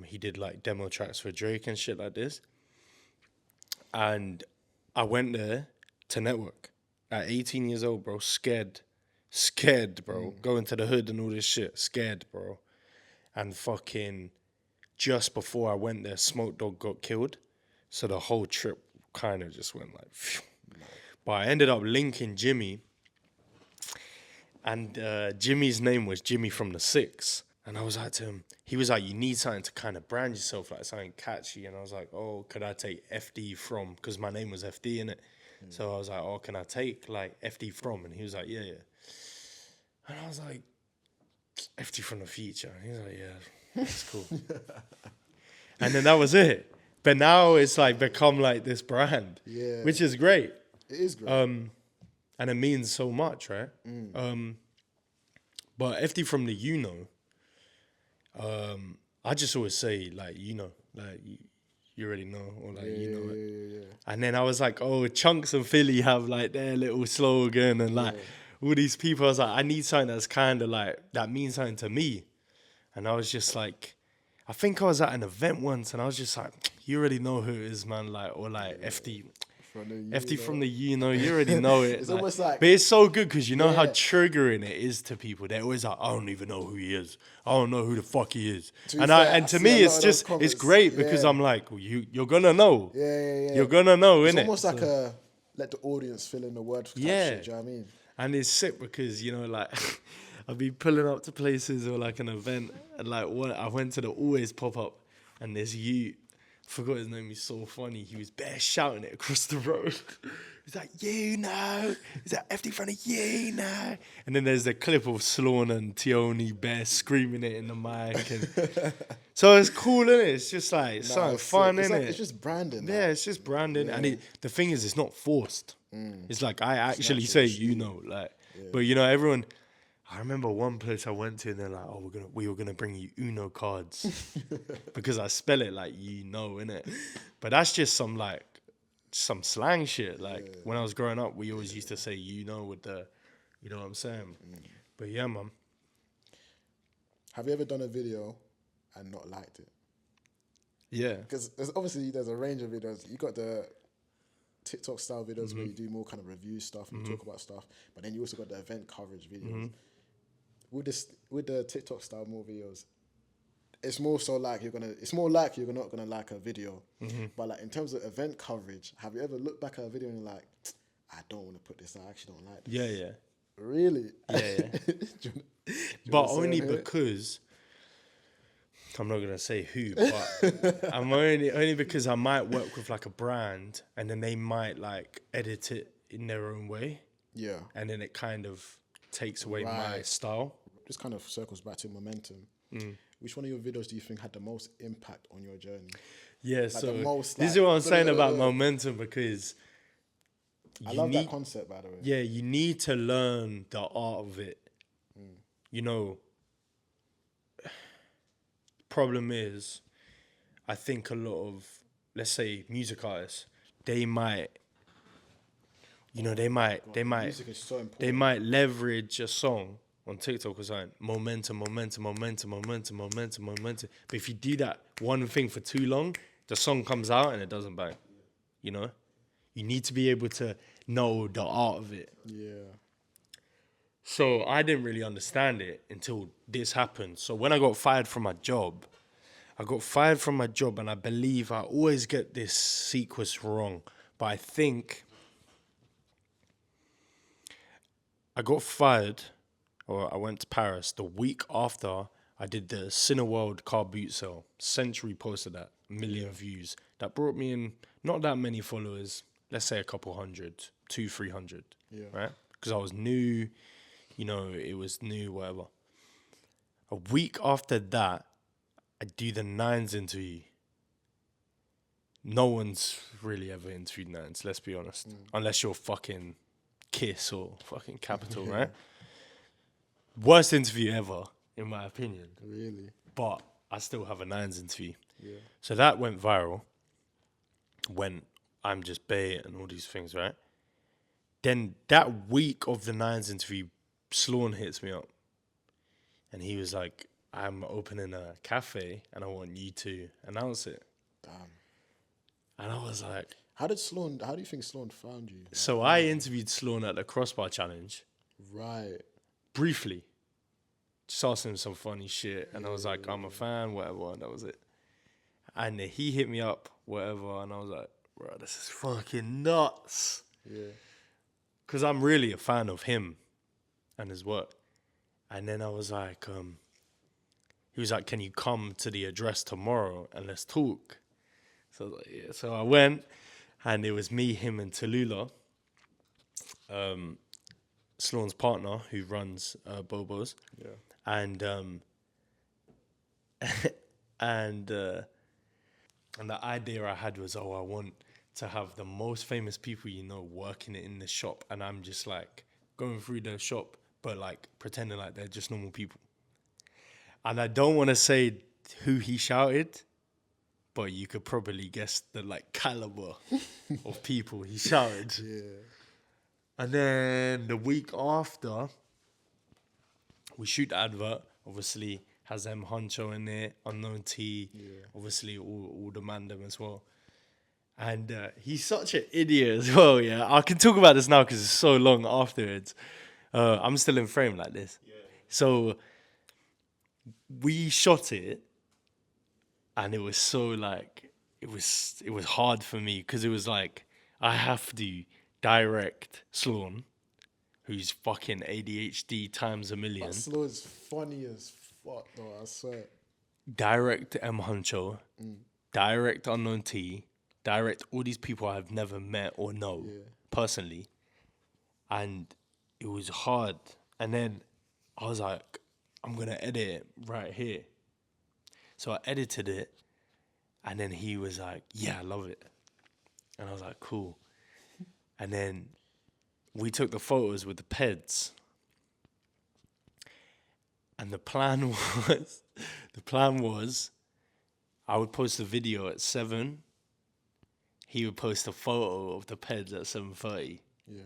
He did like demo tracks for Drake and shit like this. And I went there to network at 18 years old, bro. Scared, bro. Going to the hood and all this shit. Scared, bro. And fucking just before I went there, Smoke Dogg got killed. So the whole trip kind of just went like, phew. But I ended up linking Jimmy. And Jimmy's name was Jimmy from the Six. And I was like to him, he was like, you need something to kind of brand yourself, like something catchy. And I was like, oh, could I take FD from? Because my name was FD, innit? So I was like, oh, can I take like FD from? And he was like, yeah. And I was like, FD from the future. And he was like, yeah, that's cool. And then that was it. But now it's like become like this brand, which is great. It is great. And it means so much, right? But FD from the I just always say like, like you already know, or like, it. And then I was like, oh, Chunks and Philly have like their little slogan, and like all these people. I was like, I need something that's kind of like, that means something to me. And I was just like, I think I was at an event once and I was just like, you already know who it is, man. Like, or like FD from the U, you already know it. It's almost like, but it's so good because you know how Yeah. triggering it is to people. They're always like, I don't even know who he is. I don't know who the fuck he is. To be And fair, I to see a me, lot it's of those just, it's comments. great because Yeah. I'm like, well, you're gonna know. Yeah. You're gonna know, It's innit? almost like a let the audience fill in the word type Yeah. shit, do you know what I mean? And it's sick because, like, I'll be pulling up to places or like an event and like I went to the Always pop-up and this forgot his name, he's so funny. He was bare shouting it across the road. He's like, he's like, FD from the And then there's the clip of Sloan and Tioni bare screaming it in the mic. And so it's cool, innit? It's just like, something it's fun, sick. It's innit? like, it's just branding. Yeah, like. it's just branding. And the thing is, it's not forced. It's like, I actually natural say, like, but everyone, I remember one place I went to and they're like, oh, we were gonna bring you Uno cards because I spell it like innit? But that's just some slang shit. Like when I was growing up, we always used to say with the, you know what I'm saying? But yeah, man. Have you ever done a video and not liked it? Yeah. Because there's a range of videos. You got the TikTok style videos where you do more kind of review stuff and talk about stuff, but then you also got the event coverage videos. With the TikTok style more videos, it's more so like it's more likely you're not gonna like a video. But like in terms of event coverage, have you ever looked back at a video and you're like, I don't want to put this out, I actually don't like this? Yeah. Really? Yeah. Do you But wanna say only on here? because I'm not gonna say who, but I'm only because I might work with like a brand and then they might like edit it in their own way. Yeah. And then it kind of takes away my Right. style. This kind of circles back to momentum. Which one of your videos do you think had the most impact on your journey? Yeah, the so most, this is like, what I'm saying about momentum because I love that concept, by the way. Yeah, you need to learn the art of it. Problem is, I think a lot of, let's say, music artists, they might Music is so important. they might leverage a song on TikTok or something. Momentum. But if you do that one thing for too long, the song comes out and it doesn't bang. You need to be able to know the art of it. Yeah. So I didn't really understand it until this happened. So when I got fired from my job, and I believe I always get this sequence wrong, but I think I got fired, or I went to Paris the week after I did the Cineworld car boot sale. Century posted that, 1 million views. That brought me in not that many followers, let's say a couple hundred, 200-300, right? Because I was new, it was new, whatever. A week after that, I do the Nines interview. No one's really ever interviewed Nines, let's be honest. Unless you're fucking Kiss or fucking Capital, right? Worst interview ever, in my opinion. Really? But I still have a Nines interview. Yeah. So that went viral when I'm just bait and all these things, right? Then that week of the Nines interview, Sloan hits me up. And he was like, I'm opening a cafe and I want you to announce it. Damn. And I was like... How do you think Sloan found you? So I interviewed Sloan at the Crossbar Challenge. Right. Briefly. Just asked him some funny shit. And I was like, I'm a fan, whatever. And that was it. And he hit me up, whatever. And I was like, bro, this is fucking nuts. Yeah. Because I'm really a fan of him and his work. And then I was like, he was like, can you come to the address tomorrow and let's talk? So I was like, yeah. So I went, and it was me, him, and Tallulah, Sloan's partner, who runs Bobo's. Yeah. And and the idea I had was, I want to have the most famous people working in the shop, and I'm just like going through the shop, but like pretending like they're just normal people. And I don't want to say who he shouted, but you could probably guess the like caliber of people he shouted. Yeah. And then the week after, we shoot the advert. Obviously, has M Honcho in there, Unknown T. Obviously, all the mandem as well. And he's such an idiot as well, yeah. I can talk about this now because it's so long afterwards. I'm still in frame like this. Yeah. So we shot it, and it was so like, it was hard for me because it was like, I have to direct Sloan, who's fucking ADHD times a million. But Sloan's funny as fuck, though, I swear. Direct M Honcho, direct Unknown T, direct all these people I've never met or know personally. And it was hard. And then I was like, I'm going to edit it right here. So I edited it. And then he was like, yeah, I love it. And I was like, cool. And then we took the photos with the peds. And the plan was, I would post a video at 7. He would post a photo of the peds at 7:30. Yeah.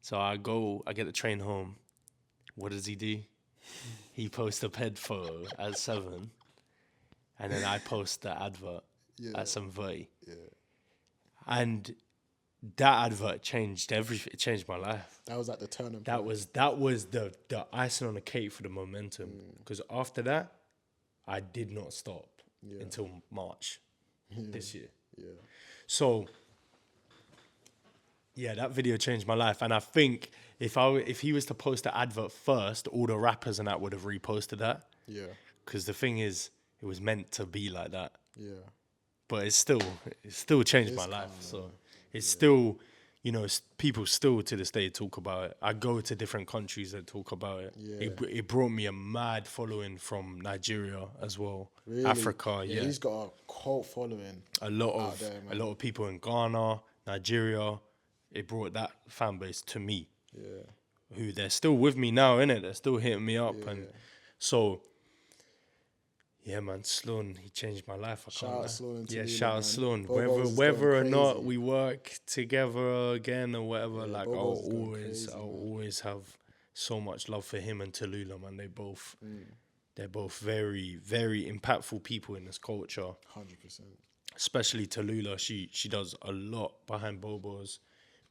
So I get the train home. What does he do? He posts a ped photo at 7. And then I post the advert at 7:30. Yeah. And that advert changed everything. It changed my life. That was like the turning point. That was the icing on the cake for the momentum. Because after that, I did not stop until March this year. Yeah. So, yeah, that video changed my life. And I think if he was to post the advert first, all the rappers and that would have reposted that. Yeah. Because the thing is, it was meant to be like that. Yeah. But it still changed my life. So it's still, you know, people still to this day talk about it. I go to different countries that talk about it. Yeah. It brought me a mad following from Nigeria as well. Really? Africa, yeah. He's got a cult following. A lot of people in Ghana, Nigeria. It brought that fan base to me. Yeah. Who they're still with me now, innit? They're still hitting me up. And so, yeah, man, Sloan, he changed my life. Shout out Sloan. Shout out Sloan. Whether or not we work together again or whatever, like I'll always have so much love for him and Tallulah, man. They're both very, very impactful people in this culture. 100%. Especially Tallulah, she does a lot behind Bobo's,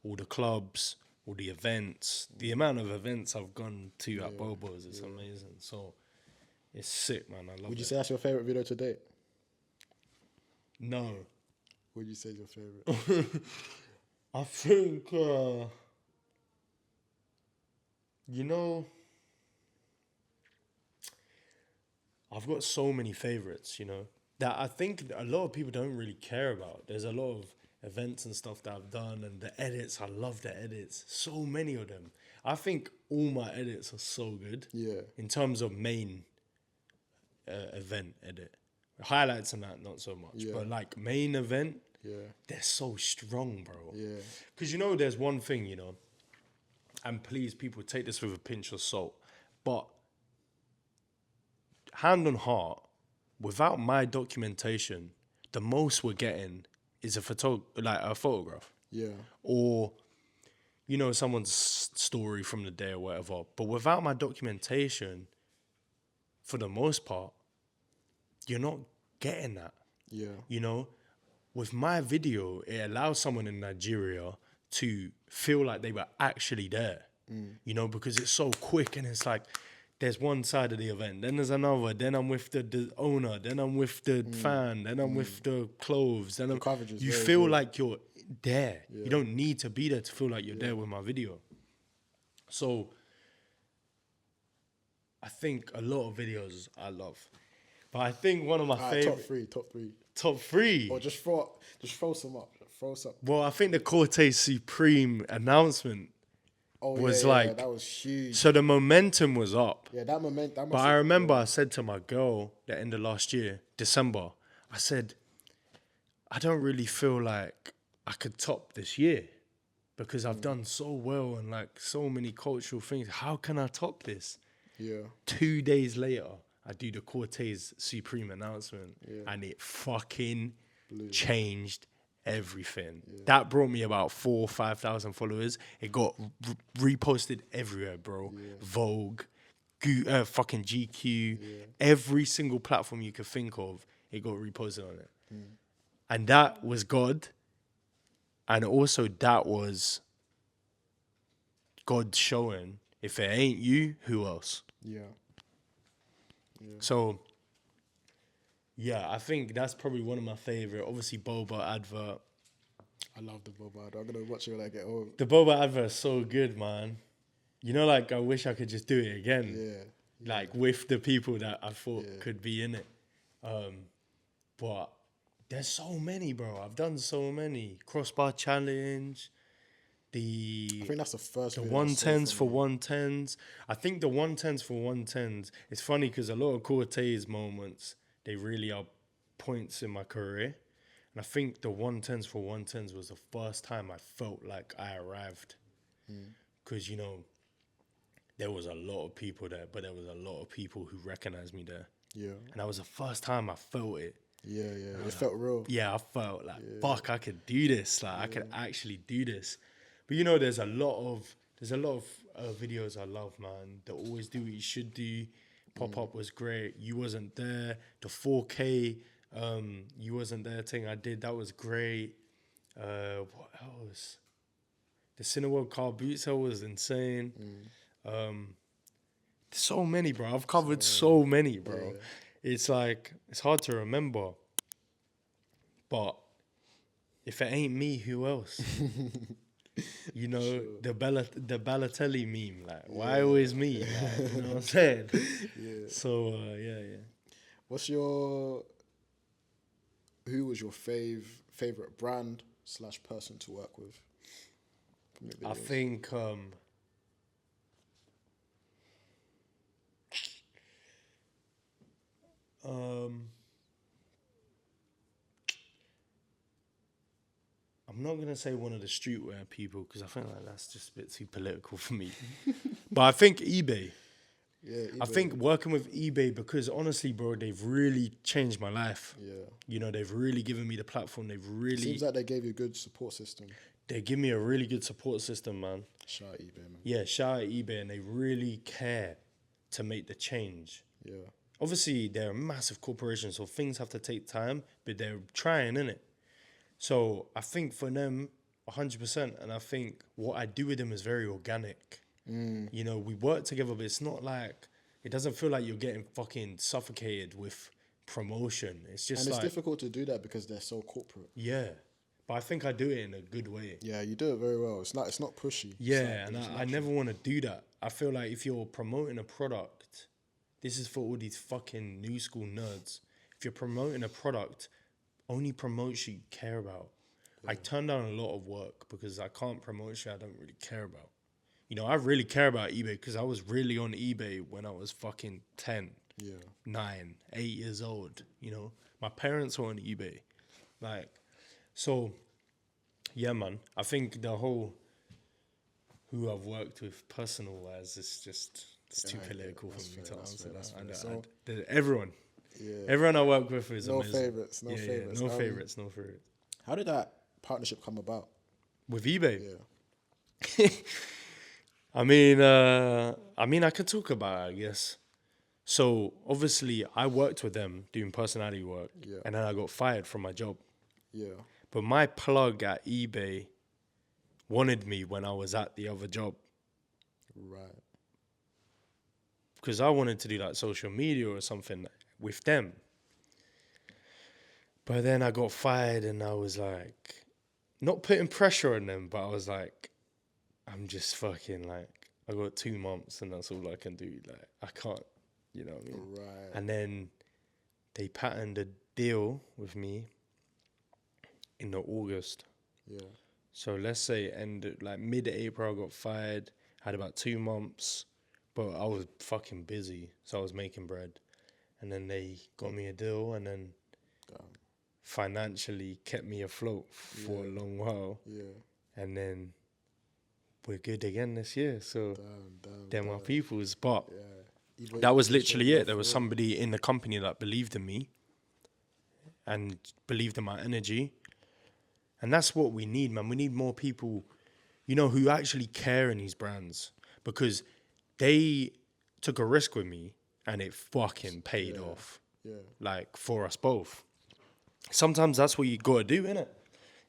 all the clubs, all the events. The amount of events I've gone to at Bobo's is amazing. So it's sick, man. I love it. Would you say that's your favorite video to date? No. Would you say is your favorite? I think, you know, I've got so many favorites, you know, that I think a lot of people don't really care about. There's a lot of events and stuff that I've done, and the edits, I love the edits. So many of them. I think all my edits are so good. Yeah. In terms of main event edit. Highlights and that, not so much. Yeah. But like main event, they're so strong, bro. Yeah. Because you know, there's one thing, you know, and please, people, take this with a pinch of salt, but hand on heart, without my documentation, the most we're getting is a photograph. Yeah. Or, you know, someone's story from the day or whatever. But without my documentation, for the most part, you're not getting that. Yeah. You know, with my video, it allows someone in Nigeria to feel like they were actually there. You know, because it's so quick and it's like, there's one side of the event, then there's another, then I'm with the owner, then I'm with the fan, then I'm with the clothes, then you feel good. Like you're there. Yeah. You don't need to be there to feel like you're there with my video. So I think a lot of videos I love. But I think one of my favorite... Top three? Or just throw some up. Well, I think the Cortez Supreme announcement was like... that was huge. So the momentum was up. Yeah, that momentum... But I remember I said to my girl the end of last year, December, I said, I don't really feel like I could top this year because I've done so well and like so many cultural things. How can I top this? Yeah. 2 days later, I do the Cortez Supreme announcement and it fucking changed everything. That brought me about 4,000 or 5,000 followers. It got reposted everywhere, bro. Vogue, fucking GQ, every single platform you could think of, it got reposted on it. And that was God. And also that was God showing, if it ain't you, who else? Yeah. So, yeah, I think that's probably one of my favorite. Obviously, Boba advert. I love the Boba. I'm gonna watch it when I get home. The Boba advert is so good, man. You know, like, I wish I could just do it again. Yeah. Like, with the people that I thought could be in it. But there's so many, bro. I've done so many. Crossbar challenge. I think that's the first. The video I saw 110s for from you. 110s. I think the 110s for 110s. It's funny because a lot of Cortez moments, they really are points in my career. And I think the 110s for 110s was the first time I felt like I arrived. Because, you know, there was a lot of people there, but there was a lot of people who recognized me there. Yeah. And that was the first time I felt it. Yeah. It felt real. Yeah, I felt like, fuck, I could do this. Like, I could actually do this. But, you know, there's a lot of videos I love, man. They always do what you should do. Pop-up was great. You wasn't there. The 4K, you wasn't there thing I did, that was great. What else? The Cineworld car boot sale was insane. So many, bro. I've covered so many, bro. Yeah. It's like, it's hard to remember. But if it ain't me, who else? You know, the Balotelli meme, like, why always me? Like, you know what I'm saying? So, yeah. Who was your favorite brand / person to work with? From your I videos? think, I'm not going to say one of the streetwear people because I think like that's just a bit too political for me. But I think eBay. Yeah, I think working with eBay because honestly, bro, they've really changed my life. Yeah. You know, they've really given me the platform. Seems like they gave you a good support system. They give me a really good support system, man. Shout out eBay, man. Yeah, shout out eBay, and they really care to make the change. Yeah. Obviously, they're a massive corporation, so things have to take time, but they're trying, innit? So I think for them, 100%, and I think what I do with them is very organic. You know, we work together, but it's not like, it doesn't feel like you're getting fucking suffocated with promotion. It's just And it's like, difficult to do that because they're so corporate. yeah. But I think I do it in a good way. Yeah, you do it very well. It's not pushy. Yeah, and I never want to do that. I feel like if you're promoting a product, this is for all these fucking new school nerds. If you're promoting a product, only promote shit you care about. I turn down a lot of work because I can't promote shit I don't really care about. You know, I really care about eBay because I was really on eBay when I was fucking 10, 9, 8 years old. You know, my parents were on eBay. Like, so, yeah, man. I think the whole who I've worked with personal-wise is just, it's too political for me to answer that. So, everyone. yeah. Everyone I work with is No amazing. favorites. No favorites. No favorites. How did that partnership come about? With eBay? Yeah. I mean, I could talk about it, I guess. So, obviously, I worked with them doing personality work, and then I got fired from my job. Yeah. But my plug at eBay wanted me when I was at the other job. Right. Because I wanted to do like social media or something with them. But then I got fired and I was like, not putting pressure on them, but I was like, I'm just fucking like, I got 2 months and that's all I can do. Like, I can't, you know what I mean? Right. And then they patterned a deal with me in the August. Yeah. So let's say like mid-April I got fired, had about 2 months, but I was fucking busy, so I was making bread. And then they got me a deal and then financially kept me afloat for a long while. Yeah. And then we're good again this year, so they're my damn. peoples. But Yeah. that was literally it. There was somebody in the company that believed in me and believed in my energy. And that's what we need, man. We need more people, you know, who actually care in these brands, because they took a risk with me and it fucking paid off. Yeah. Like, for us both. Sometimes that's what you gotta do, innit?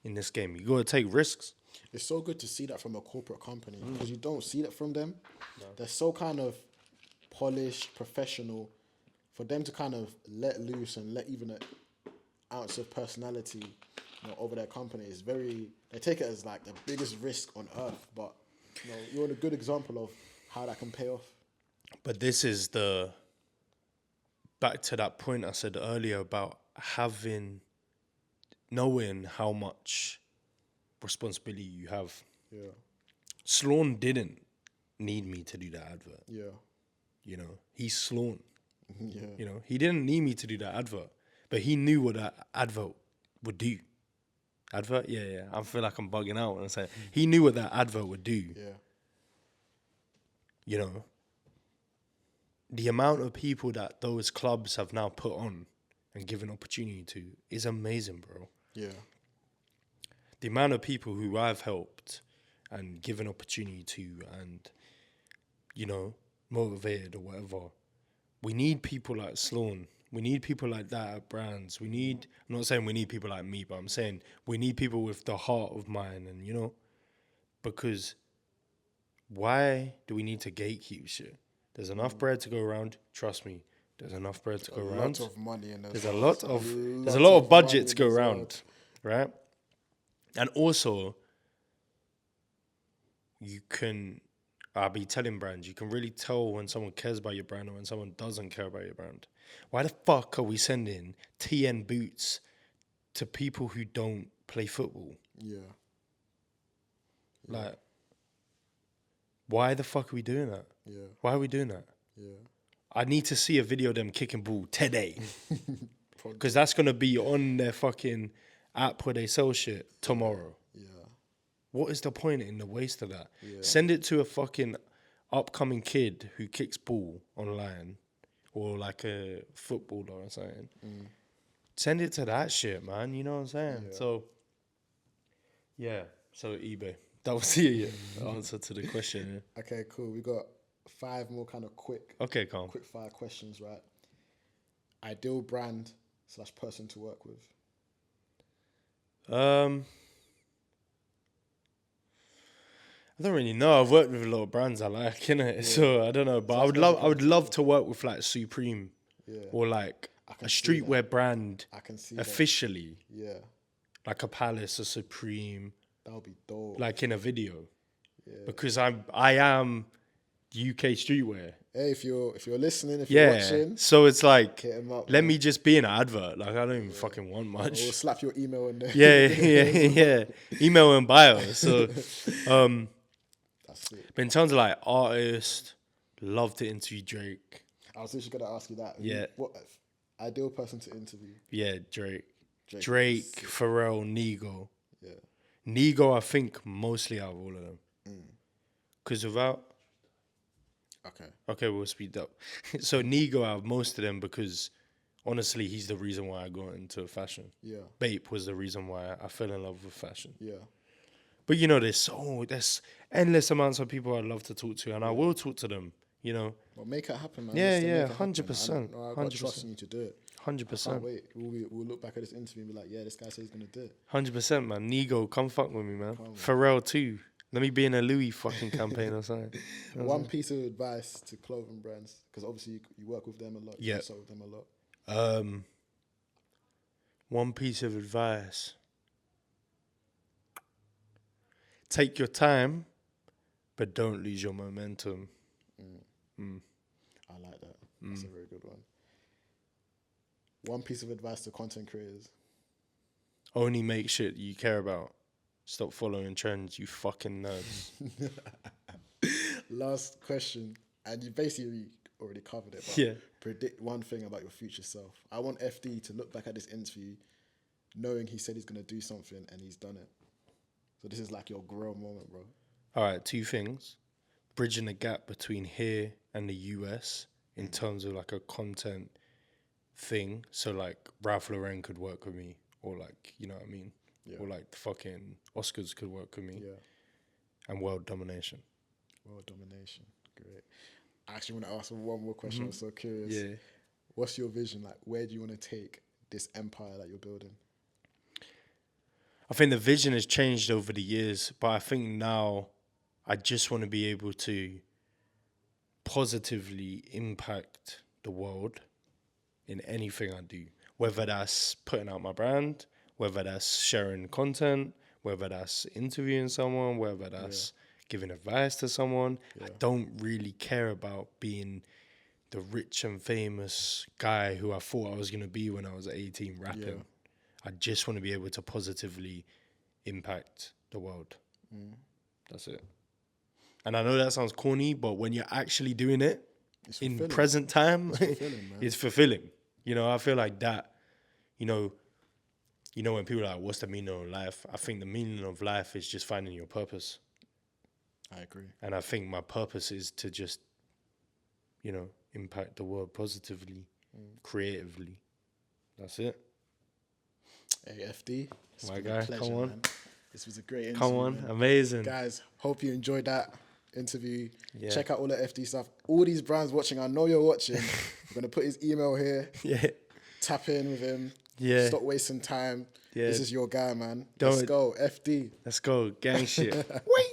In this game, you gotta take risks. It's so good to see that from a corporate company because you don't see that from them. No. They're so kind of polished, professional. For them to kind of let loose and let even an ounce of personality, you know, over their company is very. They take it as like the biggest risk on earth. But you know, you're a good example of how that can pay off. But this is the back to that point I said earlier about knowing how much responsibility you have. Yeah. Sloan didn't need me to do that advert. Yeah. You know, he's Sloan. Yeah. You know, he didn't need me to do that advert, but he knew what that advert would do. Advert? Yeah. I feel like I'm bugging out when I say it. He knew what that advert would do. Yeah. You know, the amount of people that those clubs have now put on and given opportunity to is amazing, bro. Yeah. The amount of people who I've helped and given opportunity to and, you know, motivated or whatever. We need people like Sloan. We need people like that at brands. I'm not saying we need people like me, but I'm saying we need people with the heart of mine and, you know, because why do we need to gatekeep shit? There's enough bread to go around. Trust me, there's enough bread to go around. A lot of money in there's a lot of budget to go around, right? And also, I'll be telling brands, you can really tell when someone cares about your brand or when someone doesn't care about your brand. Why the fuck are we sending TN boots to people who don't play football? Yeah. Like, why the fuck are we doing that? Yeah. Why are we doing that? Yeah. I need to see a video of them kicking ball today. Because that's going to be on their fucking app where they sell shit tomorrow. Yeah. What is the point in the waste of that? Yeah. Send it to a fucking upcoming kid who kicks ball online or like a footballer or something. Send it to that shit, man. You know what I'm saying? Yeah. So eBay. That was the answer to the question. Yeah. Okay, cool. We got 5 more kind of quick fire questions, right? Ideal brand / person to work with. I don't really know. I've worked with a lot of brands I like, innit? Yeah. So I don't know, but I would love to work with like Supreme, or like a streetwear brand. I can see officially. That. Yeah. Like a Palace, a Supreme. That would be dope. Like in a video. Yeah. Because I am UK streetwear. Hey, if you're listening, if you're watching, so it's like, hit 'em up, let me just be in an advert. Like I don't even fucking want much. Or slap your email in there. Yeah. Email and bio. So, That's it. but in terms of like artists, love to interview Drake. I was actually gonna ask you that. Yeah. What ideal person to interview? Yeah, Drake, Pharrell, Nigo. Yeah. Nigo, I think mostly out of all of them. Because without. Okay, we'll speed up. So Nigo out of most of them because honestly, he's the reason why I got into fashion. Yeah. Bape was the reason why I fell in love with fashion. Yeah. But you know, there's endless amounts of people I'd love to talk to, and I will talk to them. You know. Well, make it happen, man. Yeah, 100%. I've got trust in you to do it. 100%. I can't wait. We'll look back at this interview and be like, yeah, this guy said he's gonna do it. 100%, man. Nigo, come fuck with me, man. Pharrell too. Let me be in a Louis fucking campaign or something. You know One piece of advice to clothing brands, because obviously you work with them a lot. You consult with them a lot. One piece of advice. Take your time, but don't lose your momentum. I like that. That's a very good one. One piece of advice to content creators. Only make shit you care about. Stop following trends, you fucking nerds. Last question, and you basically already covered it, but predict one thing about your future self. I want FD to look back at this interview knowing he said he's going to do something and he's done it. So this is like your grow moment, bro. All right, 2 things. Bridging the gap between here and the US in terms of like a content thing. So like Ralph Lauren could work with me, or like, you know what I mean? or like the fucking Oscars could work with me. Yeah. And world domination. World domination. Great. I actually want to ask one more question. I'm so curious. Yeah. What's your vision? Like, where do you want to take this empire that you're building? I think the vision has changed over the years, but I think now I just want to be able to positively impact the world in anything I do, whether that's putting out my brand, whether that's sharing content, whether that's interviewing someone, whether that's giving advice to someone. I don't really care about being the rich and famous guy who I thought I was going to be when I was 18 rapping. Yeah. I just want to be able to positively impact the world. That's it. And I know that sounds corny, but when you're actually doing it in present time, it's fulfilling. You know, I feel like that, you know, when people are like, what's the meaning of life? I think the meaning of life is just finding your purpose. I agree. And I think my purpose is to just, you know, impact the world positively, creatively. That's it. Hey, FD. My guy, pleasure, come on. Man. This was a great interview. Come on, man. amazing. Guys, hope you enjoyed that interview. Yeah. Check out all the FD stuff. All these brands watching, I know you're watching. I'm going to put his email here. Yeah. Tap in with him. Yeah. Stop wasting time. Yeah. This is your guy, man. Let's go, FD. Let's go, gang shit. Wait.